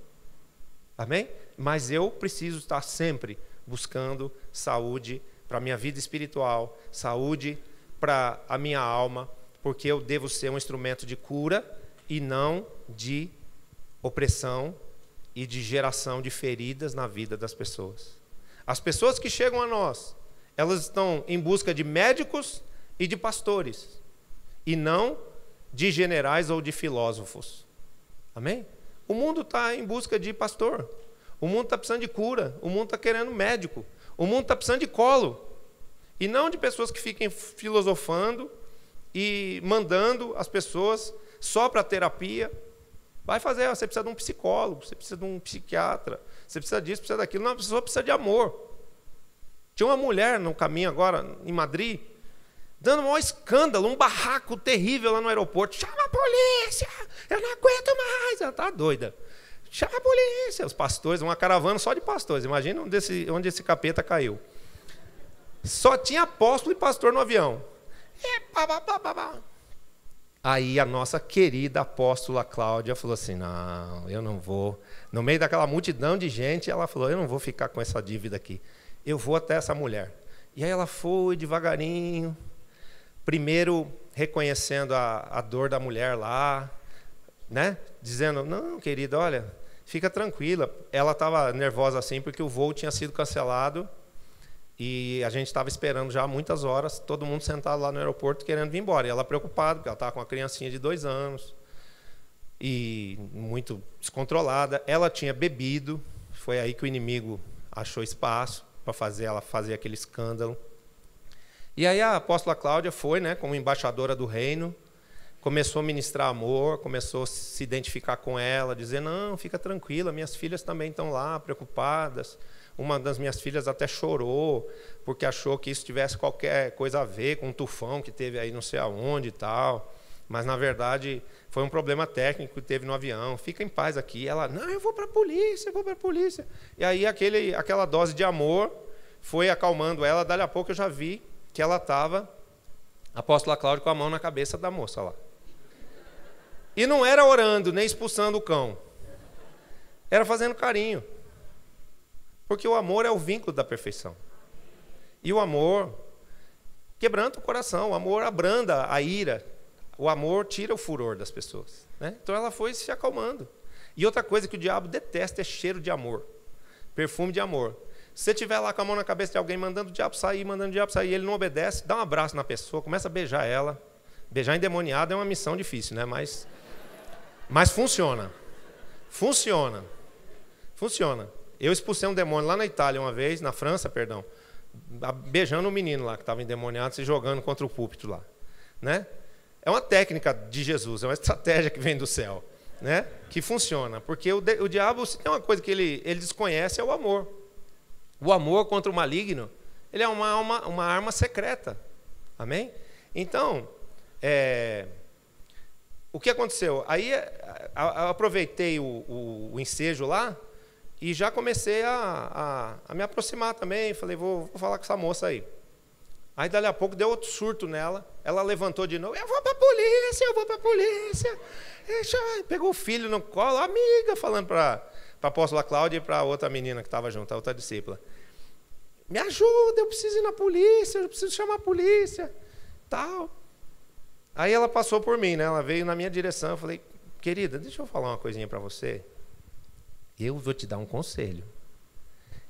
Speaker 1: Amém? Mas eu preciso estar sempre buscando saúde para a minha vida espiritual, saúde para a minha alma, porque eu devo ser um instrumento de cura e não de opressão e de geração de feridas na vida das pessoas. As pessoas que chegam a nós, elas estão em busca de médicos e de pastores, e não de generais ou de filósofos. Amém? O mundo está em busca de pastor, o mundo está precisando de cura, o mundo está querendo médico, o mundo está precisando de colo, e não de pessoas que fiquem filosofando e mandando as pessoas só para terapia. Vai fazer, você precisa de um psicólogo, você precisa de um psiquiatra, você precisa disso, precisa daquilo. Não, a pessoa precisa de amor. Tinha uma mulher no caminho agora, em Madrid, dando um maior escândalo, um barraco terrível lá no aeroporto. Chama a polícia, eu não aguento mais. Ela está doida. Chama a polícia. Os pastores, uma caravana só de pastores. Imagina onde esse capeta caiu. Só tinha apóstolo e pastor no avião. Aí a nossa querida apóstola Cláudia falou assim, não, eu não vou. No meio daquela multidão de gente, ela falou, eu não vou ficar com essa dívida aqui. Eu vou até essa mulher. E aí ela foi devagarinho, primeiro reconhecendo a dor da mulher lá, né? Dizendo, não, querida, olha, fica tranquila. Ela estava nervosa assim porque o voo tinha sido cancelado e a gente estava esperando já há muitas horas, todo mundo sentado lá no aeroporto querendo vir embora. E ela preocupada, porque ela estava com uma criancinha de 2 anos e muito descontrolada. Ela tinha bebido, foi aí que o inimigo achou espaço para fazer ela fazer aquele escândalo. E aí a apóstola Cláudia foi, né, como embaixadora do reino, começou a ministrar amor, começou a se identificar com ela, dizer, não, fica tranquila, minhas filhas também estão lá, preocupadas. Uma das minhas filhas até chorou, porque achou que isso tivesse qualquer coisa a ver com um tufão que teve aí não sei aonde e tal. Mas, na verdade, foi um problema técnico que teve no avião. Fica em paz aqui. Ela, não, eu vou para a polícia, eu vou para a polícia. E aí aquela dose de amor foi acalmando ela. Dali a pouco eu já vi que ela estava, a apóstola Cláudia, com a mão na cabeça da moça lá. E não era orando, nem expulsando o cão. Era fazendo carinho. Porque o amor é o vínculo da perfeição. E o amor quebranta o coração, o amor abranda a ira, o amor tira o furor das pessoas, né? Então ela foi se acalmando. E outra coisa que o diabo detesta é cheiro de amor, perfume de amor. Se você estiver lá com a mão na cabeça de alguém, mandando o diabo sair, e ele não obedece, dá um abraço na pessoa, começa a beijar ela. Beijar endemoniado é uma missão difícil, né? Mas funciona. Funciona. Eu expulsei um demônio lá na Itália uma vez, na França, perdão, beijando um menino lá que estava endemoniado, se jogando contra o púlpito lá, né? É uma técnica de Jesus, é uma estratégia que vem do céu, né? Que funciona, porque o diabo, se tem uma coisa que ele desconhece, é o amor. O amor contra o maligno, ele é uma arma secreta, amém? Então, o que aconteceu? Aí eu aproveitei o ensejo lá e já comecei a me aproximar também. Falei, vou falar com essa moça aí. Aí, dali a pouco, deu outro surto nela. Ela levantou de novo. Eu vou para a polícia. Pegou o filho no colo, amiga, falando para a apóstola Cláudia e para a outra menina que estava junto, a outra discípula. Me ajuda, eu preciso ir na polícia, eu preciso chamar a polícia. Tal. Aí ela passou por mim, né? Ela veio na minha direção. Eu falei, querida, deixa eu falar uma coisinha para você. Eu vou te dar um conselho.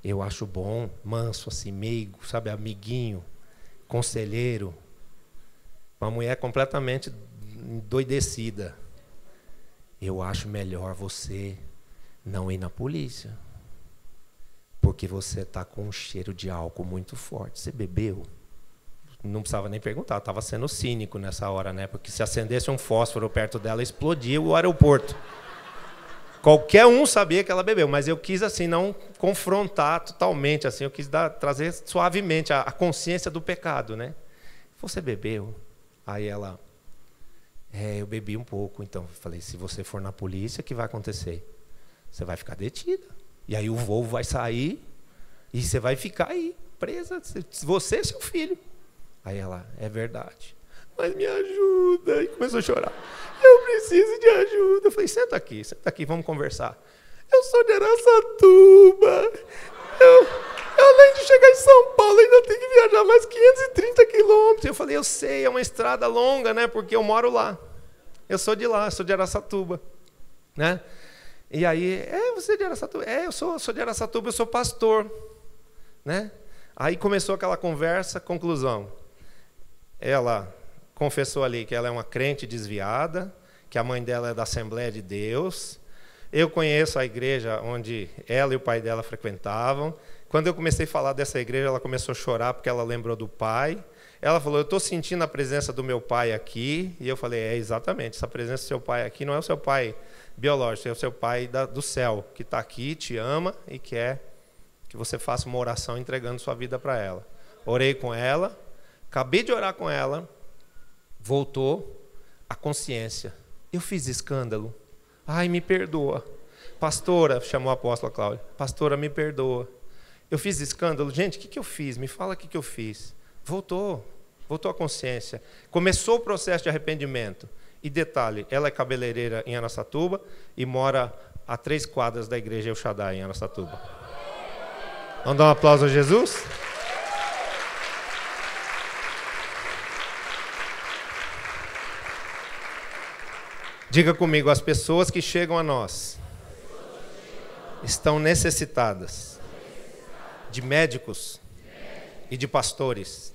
Speaker 1: Eu acho bom, manso, assim, meigo, sabe, amiguinho, conselheiro. Uma mulher completamente endoidecida. Eu acho melhor você não ir na polícia. Porque você está com um cheiro de álcool muito forte. Você bebeu? Não precisava nem perguntar, estava sendo cínico nessa hora, né? Porque se acendesse um fósforo perto dela, explodia o aeroporto. Qualquer um sabia que ela bebeu, mas eu quis assim não confrontar totalmente, assim, eu quis trazer suavemente a consciência do pecado, né? Você bebeu? Aí ela, eu bebi um pouco. Então eu falei, se você for na polícia, o que vai acontecer? Você vai ficar detida. E aí o voo vai sair e você vai ficar aí, presa, você e seu filho. Aí ela, é verdade. Mas me ajuda. E começou a chorar. Eu preciso de ajuda. Eu falei, senta aqui, vamos conversar. Eu sou de Araçatuba. Além de chegar em São Paulo, ainda tenho que viajar mais 530 quilômetros. Eu falei, eu sei, é uma estrada longa, né? Porque eu moro lá. Eu sou de lá, sou de Araçatuba. Né? E aí, você é de Araçatuba? Eu sou de Araçatuba, eu sou pastor. Né? Aí começou aquela conversa, conclusão. Ela confessou ali que ela é uma crente desviada, que a mãe dela é da Assembleia de Deus. Eu conheço a igreja onde ela e o pai dela frequentavam. Quando eu comecei a falar dessa igreja, ela começou a chorar porque ela lembrou do pai. Ela falou, eu estou sentindo a presença do meu pai aqui. E eu falei, exatamente, essa presença do seu pai aqui não é o seu pai biológico, é o seu pai do céu, que está aqui, te ama e quer que você faça uma oração entregando sua vida para ela. Orei com ela, acabei de orar com ela, voltou a consciência. Eu fiz escândalo. Ai, me perdoa. Pastora, chamou a apóstola Cláudia. Pastora, me perdoa. Eu fiz escândalo. Gente, o que eu fiz? Me fala o que eu fiz. Voltou a consciência. Começou o processo de arrependimento. E detalhe, ela é cabeleireira em Araçatuba e mora a 3 quadras da igreja El Shaddai em Araçatuba. Vamos dar um aplauso a Jesus? Diga comigo, as pessoas que chegam a nós estão necessitadas de médicos e de pastores,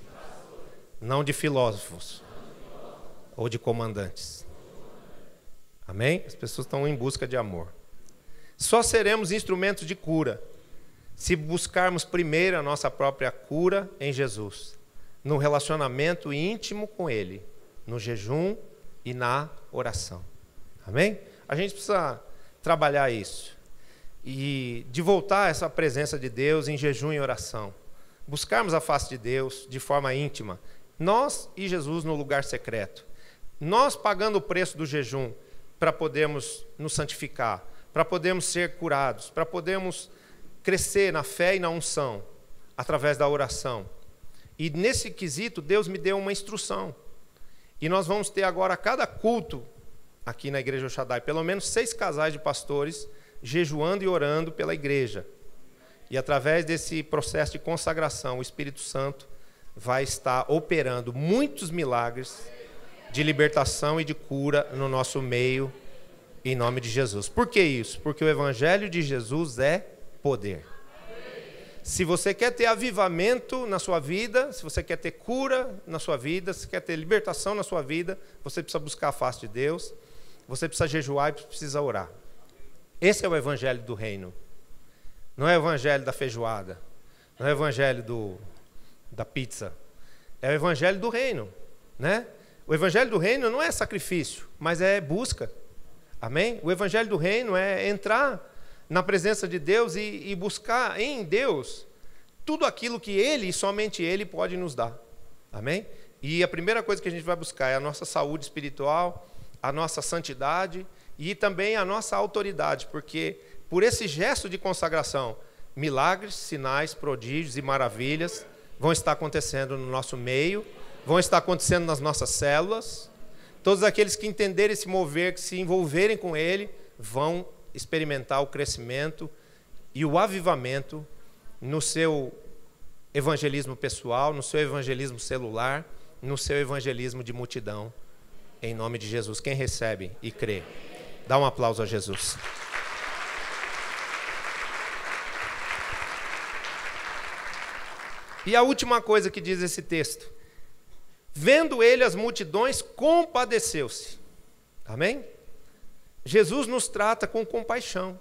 Speaker 1: não de filósofos ou de comandantes. Amém? As pessoas estão em busca de amor. Só seremos instrumentos de cura se buscarmos primeiro a nossa própria cura em Jesus, no relacionamento íntimo com Ele, no jejum e na oração. Amém? A gente precisa trabalhar isso. E de voltar a essa presença de Deus em jejum e oração. Buscarmos a face de Deus de forma íntima. Nós e Jesus no lugar secreto. Nós pagando o preço do jejum para podermos nos santificar, para podermos ser curados, para podermos crescer na fé e na unção, através da oração. E nesse quesito, Deus me deu uma instrução. E nós vamos ter agora, a cada culto, aqui na Igreja El Shaddai, pelo menos 6 casais de pastores jejuando e orando pela igreja. E através desse processo de consagração, o Espírito Santo vai estar operando muitos milagres de libertação e de cura no nosso meio, em nome de Jesus. Por que isso? Porque o Evangelho de Jesus é poder. Se você quer ter avivamento na sua vida, se você quer ter cura na sua vida, se quer ter libertação na sua vida, você precisa buscar a face de Deus, você precisa jejuar e precisa orar. Esse é o Evangelho do reino. Não é o Evangelho da feijoada, não é o Evangelho da pizza, é o Evangelho do reino, né? O Evangelho do reino não é sacrifício, mas é busca. Amém? O Evangelho do reino é entrar na presença de Deus e buscar em Deus tudo aquilo que Ele e somente Ele pode nos dar. Amém? E a primeira coisa que a gente vai buscar é a nossa saúde espiritual, a nossa santidade e também a nossa autoridade, porque por esse gesto de consagração, milagres, sinais, prodígios e maravilhas vão estar acontecendo no nosso meio, vão estar acontecendo nas nossas células. Todos aqueles que entenderem se mover, que se envolverem com Ele, vão experimentar o crescimento e o avivamento no seu evangelismo pessoal, no seu evangelismo celular, no seu evangelismo de multidão, em nome de Jesus. Quem recebe e crê, dá um aplauso a Jesus. E a última coisa que diz esse texto: vendo ele as multidões, compadeceu-se. Amém? Jesus nos trata com compaixão.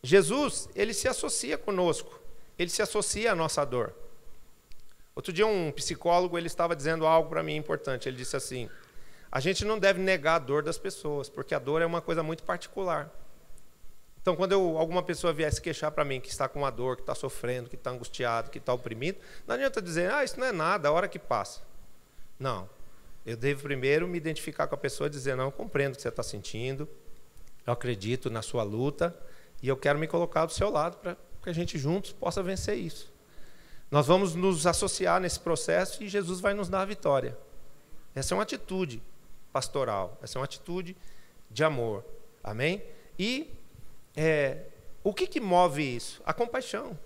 Speaker 1: Jesus, ele se associa conosco, ele se associa à nossa dor. Outro dia um psicólogo, ele estava dizendo algo para mim importante. Ele disse assim: a gente não deve negar a dor das pessoas, porque a dor é uma coisa muito particular. Então, quando alguma pessoa vier se queixar para mim que está com uma dor, que está sofrendo, que está angustiado, que está oprimido, não adianta dizer, isso não é nada, a hora que passa. Não. Eu devo primeiro me identificar com a pessoa e dizer, não, eu compreendo o que você está sentindo, eu acredito na sua luta e eu quero me colocar do seu lado para que a gente juntos possa vencer isso. Nós vamos nos associar nesse processo e Jesus vai nos dar a vitória. Essa é uma atitude pastoral, essa é uma atitude de amor. Amém? E o que move isso? A compaixão.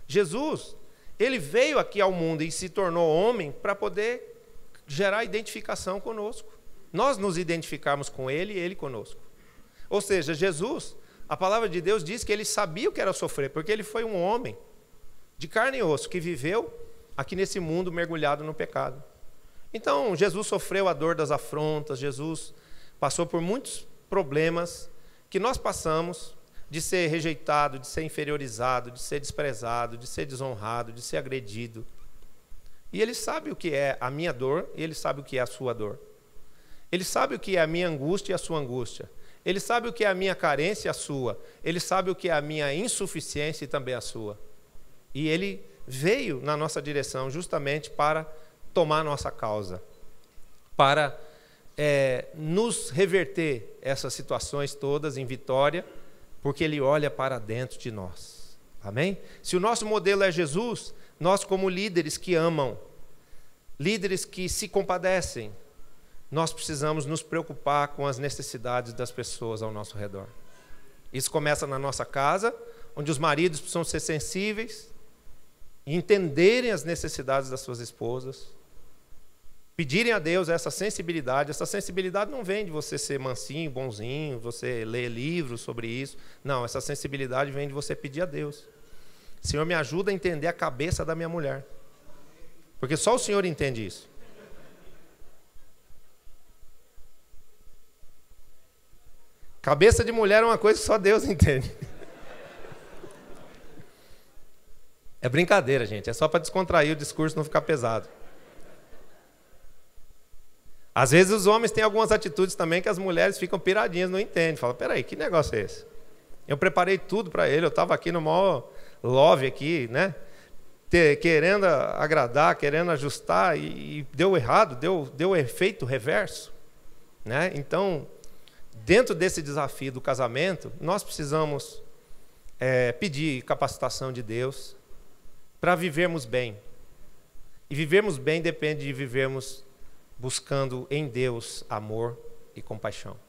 Speaker 1: Jesus, ele veio aqui ao mundo e se tornou homem para poder gerar identificação conosco. Nós nos identificarmos com ele e ele conosco. Ou seja, Jesus, a palavra de Deus diz que ele sabia o que era sofrer, porque ele foi um homem de carne e osso, que viveu aqui nesse mundo mergulhado no pecado. Então, Jesus sofreu a dor das afrontas, Jesus passou por muitos problemas que nós passamos, de ser rejeitado, de ser inferiorizado, de ser desprezado, de ser desonrado, de ser agredido. E ele sabe o que é a minha dor e ele sabe o que é a sua dor. Ele sabe o que é a minha angústia e a sua angústia. Ele sabe o que é a minha carência e a sua. Ele sabe o que é a minha insuficiência e também a sua. E ele veio na nossa direção justamente para tomar nossa causa, para nos reverter essas situações todas em vitória, porque ele olha para dentro de nós. Amém? Se o nosso modelo é Jesus, nós como líderes que amam, líderes que se compadecem, nós precisamos nos preocupar com as necessidades das pessoas ao nosso redor. Isso começa na nossa casa, onde os maridos precisam ser sensíveis e entenderem as necessidades das suas esposas, pedirem a Deus essa sensibilidade. Essa sensibilidade não vem de você ser mansinho, bonzinho, você ler livros sobre isso. Não, essa sensibilidade vem de você pedir a Deus: Senhor, me ajuda a entender a cabeça da minha mulher. Porque só o Senhor entende isso. Cabeça de mulher é uma coisa que só Deus entende. É brincadeira, gente. É só para descontrair o discurso, não ficar pesado. Às vezes os homens têm algumas atitudes também que as mulheres ficam piradinhas, não entendem. Falam, peraí, que negócio é esse? Eu preparei tudo para ele, eu estava aqui no maior love aqui, né? Querendo agradar, querendo ajustar, e deu errado, deu efeito reverso, né? Então, dentro desse desafio do casamento, nós precisamos pedir capacitação de Deus para vivermos bem. E vivermos bem depende de vivermos buscando em Deus amor e compaixão.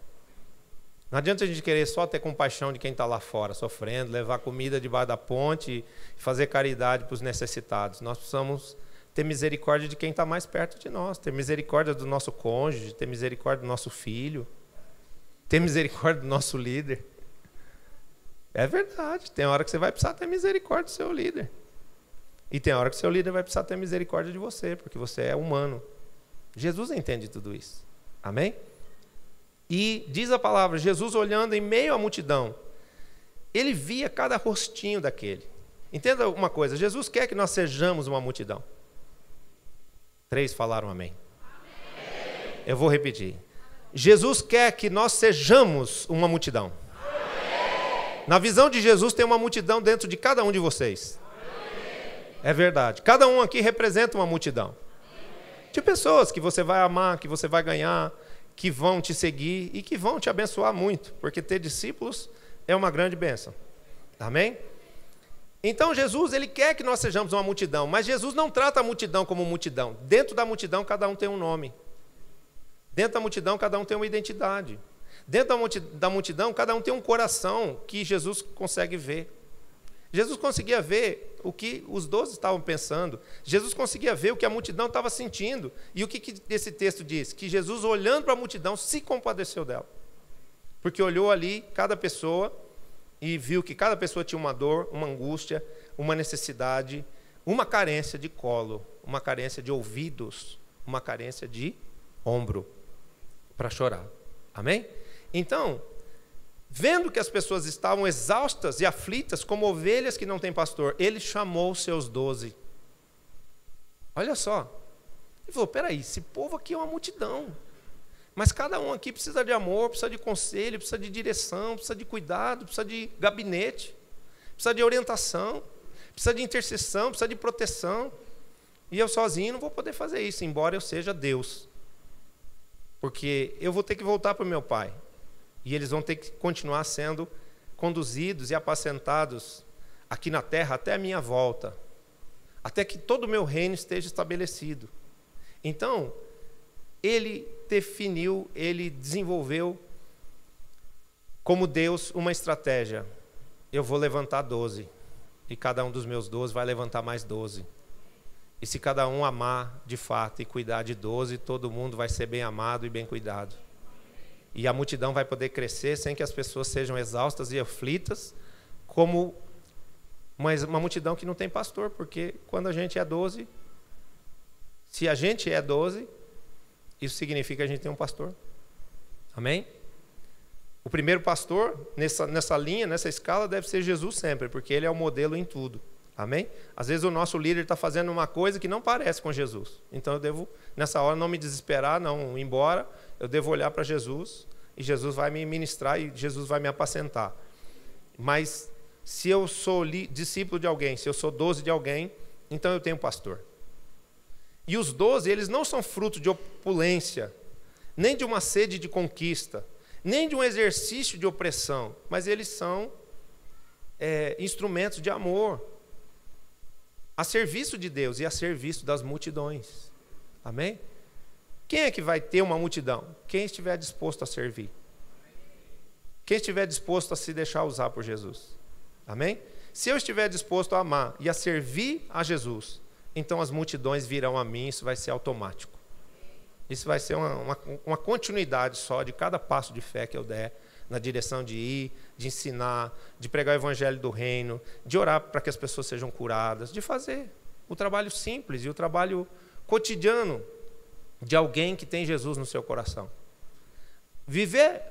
Speaker 1: Não adianta a gente querer só ter compaixão de quem está lá fora, sofrendo, levar comida debaixo da ponte e fazer caridade para os necessitados. Nós precisamos ter misericórdia de quem está mais perto de nós, ter misericórdia do nosso cônjuge, ter misericórdia do nosso filho, ter misericórdia do nosso líder. É verdade, tem hora que você vai precisar ter misericórdia do seu líder. E tem hora que o seu líder vai precisar ter misericórdia de você, porque você é humano. Jesus entende tudo isso. Amém? E diz a palavra, Jesus olhando em meio à multidão, ele via cada rostinho daquele. Entenda uma coisa, Jesus quer que nós sejamos uma multidão. 3 falaram amém. Amém. Eu vou repetir. Jesus quer que nós sejamos uma multidão. Amém. Na visão de Jesus tem uma multidão dentro de cada um de vocês. Amém. É verdade. Cada um aqui representa uma multidão. De pessoas que você vai amar, que você vai ganhar, que vão te seguir e que vão te abençoar muito, porque ter discípulos é uma grande bênção. Amém? Então Jesus, ele quer que nós sejamos uma multidão, mas Jesus não trata a multidão como multidão. Dentro da multidão, cada um tem um nome. Dentro da multidão, cada um tem uma identidade. Dentro da multidão, cada um tem um coração que Jesus consegue ver. Jesus conseguia ver o que os 12 estavam pensando. Jesus conseguia ver o que a multidão estava sentindo. E o que esse texto diz? Que Jesus, olhando para a multidão, se compadeceu dela. Porque olhou ali cada pessoa e viu que cada pessoa tinha uma dor, uma angústia, uma necessidade, uma carência de colo, uma carência de ouvidos, uma carência de ombro para chorar. Amém? Então, vendo que as pessoas estavam exaustas e aflitas, como ovelhas que não têm pastor, ele chamou os seus 12. Olha só. Ele falou, peraí, esse povo aqui é uma multidão. Mas cada um aqui precisa de amor, precisa de conselho, precisa de direção, precisa de cuidado, precisa de gabinete, precisa de orientação, precisa de intercessão, precisa de proteção. E eu sozinho não vou poder fazer isso, embora eu seja Deus. Porque eu vou ter que voltar para o meu Pai. E eles vão ter que continuar sendo conduzidos e apacentados aqui na terra até a minha volta, até que todo o meu reino esteja estabelecido. Então, ele definiu, ele desenvolveu como Deus uma estratégia. Eu vou levantar 12, e cada um dos meus 12 vai levantar mais 12. E se cada um amar de fato e cuidar de 12, todo mundo vai ser bem amado e bem cuidado. E a multidão vai poder crescer sem que as pessoas sejam exaustas e aflitas, como uma multidão que não tem pastor, porque quando a gente é 12, se a gente é 12, isso significa que a gente tem um pastor. Amém? O primeiro pastor, nessa linha, nessa escala, deve ser Jesus sempre, porque ele é o modelo em tudo. Amém? Às vezes o nosso líder está fazendo uma coisa que não parece com Jesus. Então eu devo, nessa hora, não me desesperar, não ir embora. Eu devo olhar para Jesus e Jesus vai me ministrar e Jesus vai me apacentar. Mas se eu sou discípulo de alguém, se eu sou 12 de alguém, então eu tenho pastor. E os 12, eles não são fruto de opulência, nem de uma sede de conquista, nem de um exercício de opressão, mas eles são instrumentos de amor, a serviço de Deus e a serviço das multidões. Amém? Quem é que vai ter uma multidão? Quem estiver disposto a servir. Quem estiver disposto a se deixar usar por Jesus. Amém? Se eu estiver disposto a amar e a servir a Jesus, então as multidões virão a mim, isso vai ser automático. Isso vai ser uma continuidade só de cada passo de fé que eu der, na direção de ir, de ensinar, de pregar o evangelho do reino, de orar para que as pessoas sejam curadas, de fazer o trabalho simples e o trabalho cotidiano de alguém que tem Jesus no seu coração. Viver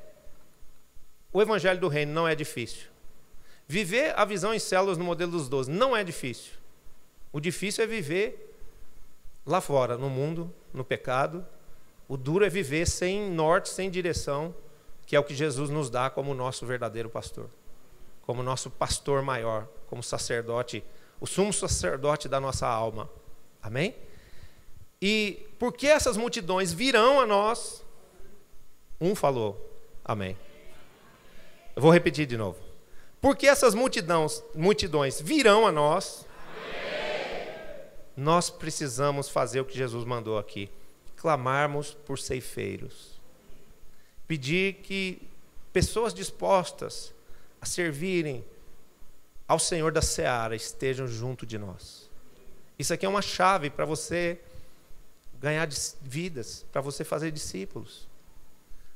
Speaker 1: o evangelho do reino não é difícil. Viver a visão em células no modelo dos 12 não é difícil. O difícil é viver lá fora, no mundo, no pecado. O duro é viver sem norte, sem direção, que é o que Jesus nos dá como nosso verdadeiro pastor. Como nosso pastor maior, como sacerdote, o sumo sacerdote da nossa alma. Amém? E porque essas multidões virão a nós, um falou, amém. Eu vou repetir de novo. Porque essas multidões virão a nós, nós precisamos fazer o que Jesus mandou aqui. Clamarmos por ceifeiros. Pedir que pessoas dispostas a servirem ao Senhor da Seara estejam junto de nós. Isso aqui é uma chave para você ganhar vidas, para você fazer discípulos.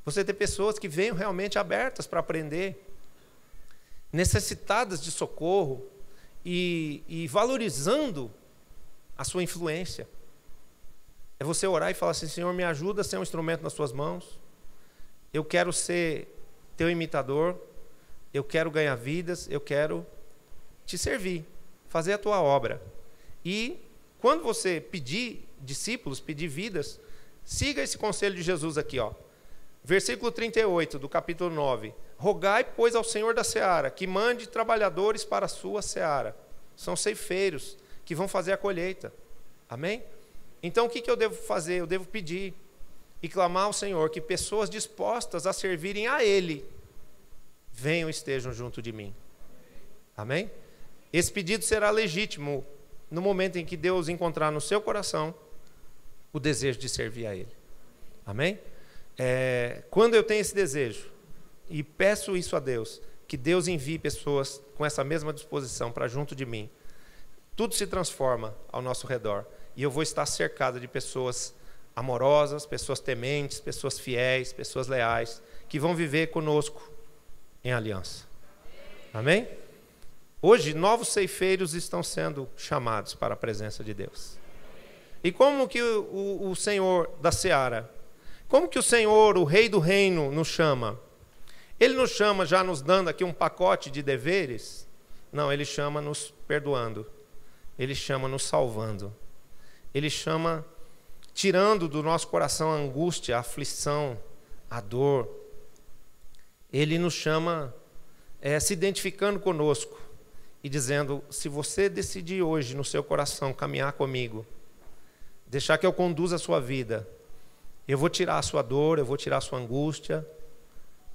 Speaker 1: Você ter pessoas que venham realmente abertas para aprender, necessitadas de socorro e valorizando a sua influência. É você orar e falar assim: Senhor, me ajuda a ser um instrumento nas suas mãos. Eu quero ser teu imitador. Eu quero ganhar vidas. Eu quero te servir, fazer a tua obra. E quando você pedir discípulos, pedir vidas, siga esse conselho de Jesus aqui, ó. Versículo 38 do capítulo 9. Rogai, pois, ao Senhor da Seara, que mande trabalhadores para a sua seara. São ceifeiros que vão fazer a colheita. Amém? Então o que eu devo fazer? Eu devo pedir e clamar ao Senhor que pessoas dispostas a servirem a Ele venham e estejam junto de mim. Amém? Esse pedido será legítimo no momento em que Deus encontrar no seu coração o desejo de servir a Ele. Amém? Quando eu tenho esse desejo e peço isso a Deus, que Deus envie pessoas com essa mesma disposição para junto de mim, tudo se transforma ao nosso redor e eu vou estar cercado de pessoas amorosas, pessoas tementes, pessoas fiéis, pessoas leais, que vão viver conosco em aliança. Amém? Hoje, novos ceifeiros estão sendo chamados para a presença de Deus. E como que o Senhor da Seara, como que o Senhor, o Rei do Reino, nos chama? Ele nos chama já nos dando aqui um pacote de deveres? Não, Ele chama nos perdoando. Ele chama nos salvando. Ele chama tirando do nosso coração a angústia, a aflição, a dor. Ele nos chama se identificando conosco e dizendo: se você decidir hoje no seu coração caminhar comigo, deixar que eu conduza a sua vida, eu vou tirar a sua dor, eu vou tirar a sua angústia,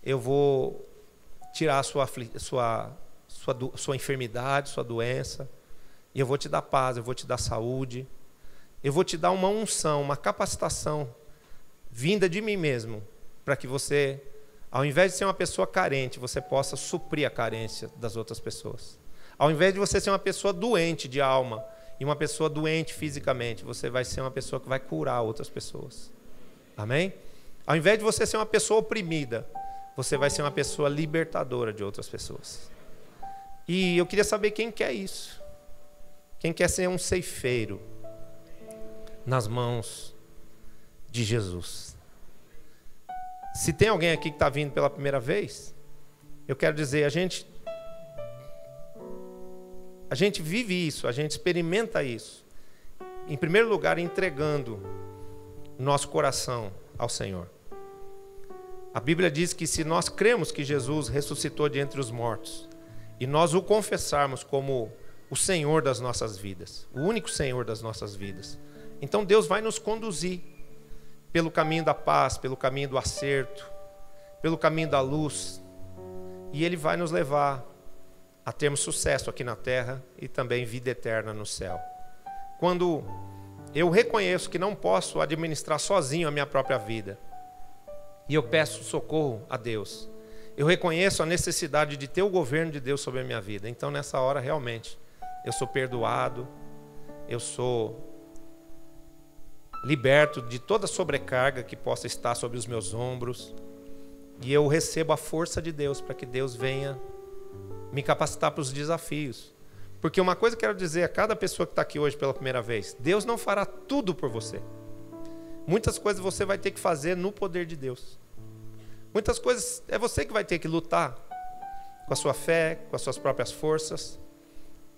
Speaker 1: eu vou tirar a sua enfermidade, sua doença, e eu vou te dar paz, eu vou te dar saúde, eu vou te dar uma unção, uma capacitação vinda de mim mesmo, para que você, ao invés de ser uma pessoa carente, você possa suprir a carência das outras pessoas. Ao invés de você ser uma pessoa doente de alma e uma pessoa doente fisicamente, você vai ser uma pessoa que vai curar outras pessoas. Amém? Ao invés de você ser uma pessoa oprimida, você vai ser uma pessoa libertadora de outras pessoas. E eu queria saber quem quer isso. Quem quer ser um ceifeiro nas mãos de Jesus. Se tem alguém aqui que está vindo pela primeira vez, eu quero dizer, a gente vive isso, a gente experimenta isso. Em primeiro lugar, entregando nosso coração ao Senhor. A Bíblia diz que se nós cremos que Jesus ressuscitou de entre os mortos e nós o confessarmos como o Senhor das nossas vidas, o único Senhor das nossas vidas, então Deus vai nos conduzir pelo caminho da paz, pelo caminho do acerto, pelo caminho da luz, e Ele vai nos levar a termos sucesso aqui na terra e também vida eterna no céu. Quando eu reconheço que não posso administrar sozinho a minha própria vida. E eu peço socorro a Deus. Eu reconheço a necessidade de ter o governo de Deus sobre a minha vida. Então, nessa hora, realmente, eu sou perdoado, eu sou liberto de toda sobrecarga que possa estar sobre os meus ombros. E eu recebo a força de Deus para que Deus venha me capacitar para os desafios. Porque uma coisa que eu quero dizer a cada pessoa que está aqui hoje pela primeira vez: Deus não fará tudo por você. Muitas coisas você vai ter que fazer no poder de Deus. Muitas coisas é você que vai ter que lutar com a sua fé, com as suas próprias forças.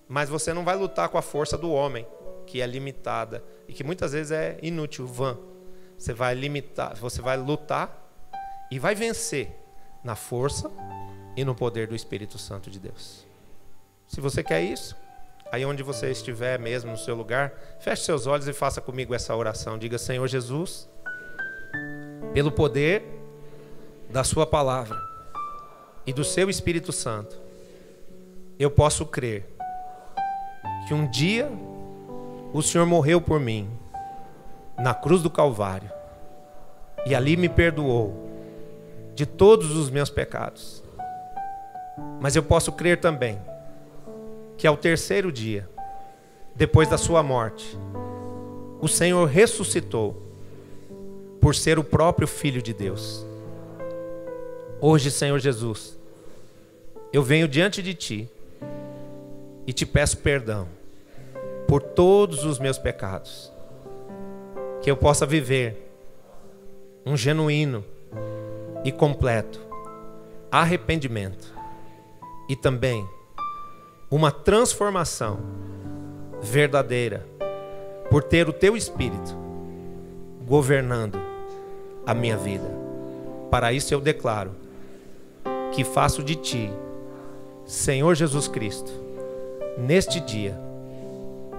Speaker 1: Mas você não vai lutar com a força do homem, que é limitada e que muitas vezes é inútil, vã. Você vai lutar e vai vencer na força e no poder do Espírito Santo de Deus. Se você quer isso, aí onde você estiver mesmo no seu lugar, feche seus olhos e faça comigo essa oração. Diga: Senhor Jesus, pelo poder da sua palavra e do seu Espírito Santo, eu posso crer que um dia o Senhor morreu por mim na cruz do Calvário e ali me perdoou de todos os meus pecados. Mas eu posso crer também que ao terceiro dia, depois da sua morte, o Senhor ressuscitou por ser o próprio Filho de Deus. Hoje, Senhor Jesus, eu venho diante de Ti e Te peço perdão por todos os meus pecados, que eu possa viver um genuíno e completo arrependimento e também uma transformação verdadeira por ter o Teu Espírito governando a minha vida. Para isso eu declaro que faço de Ti, Senhor Jesus Cristo, neste dia,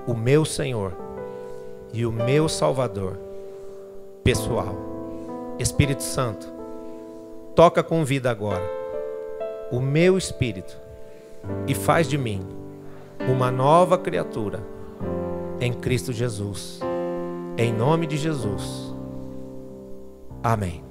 Speaker 1: o meu Senhor e o meu Salvador pessoal. Espírito Santo, toca com vida agora o meu espírito e faz de mim uma nova criatura em Cristo Jesus. Em nome de Jesus. Amém.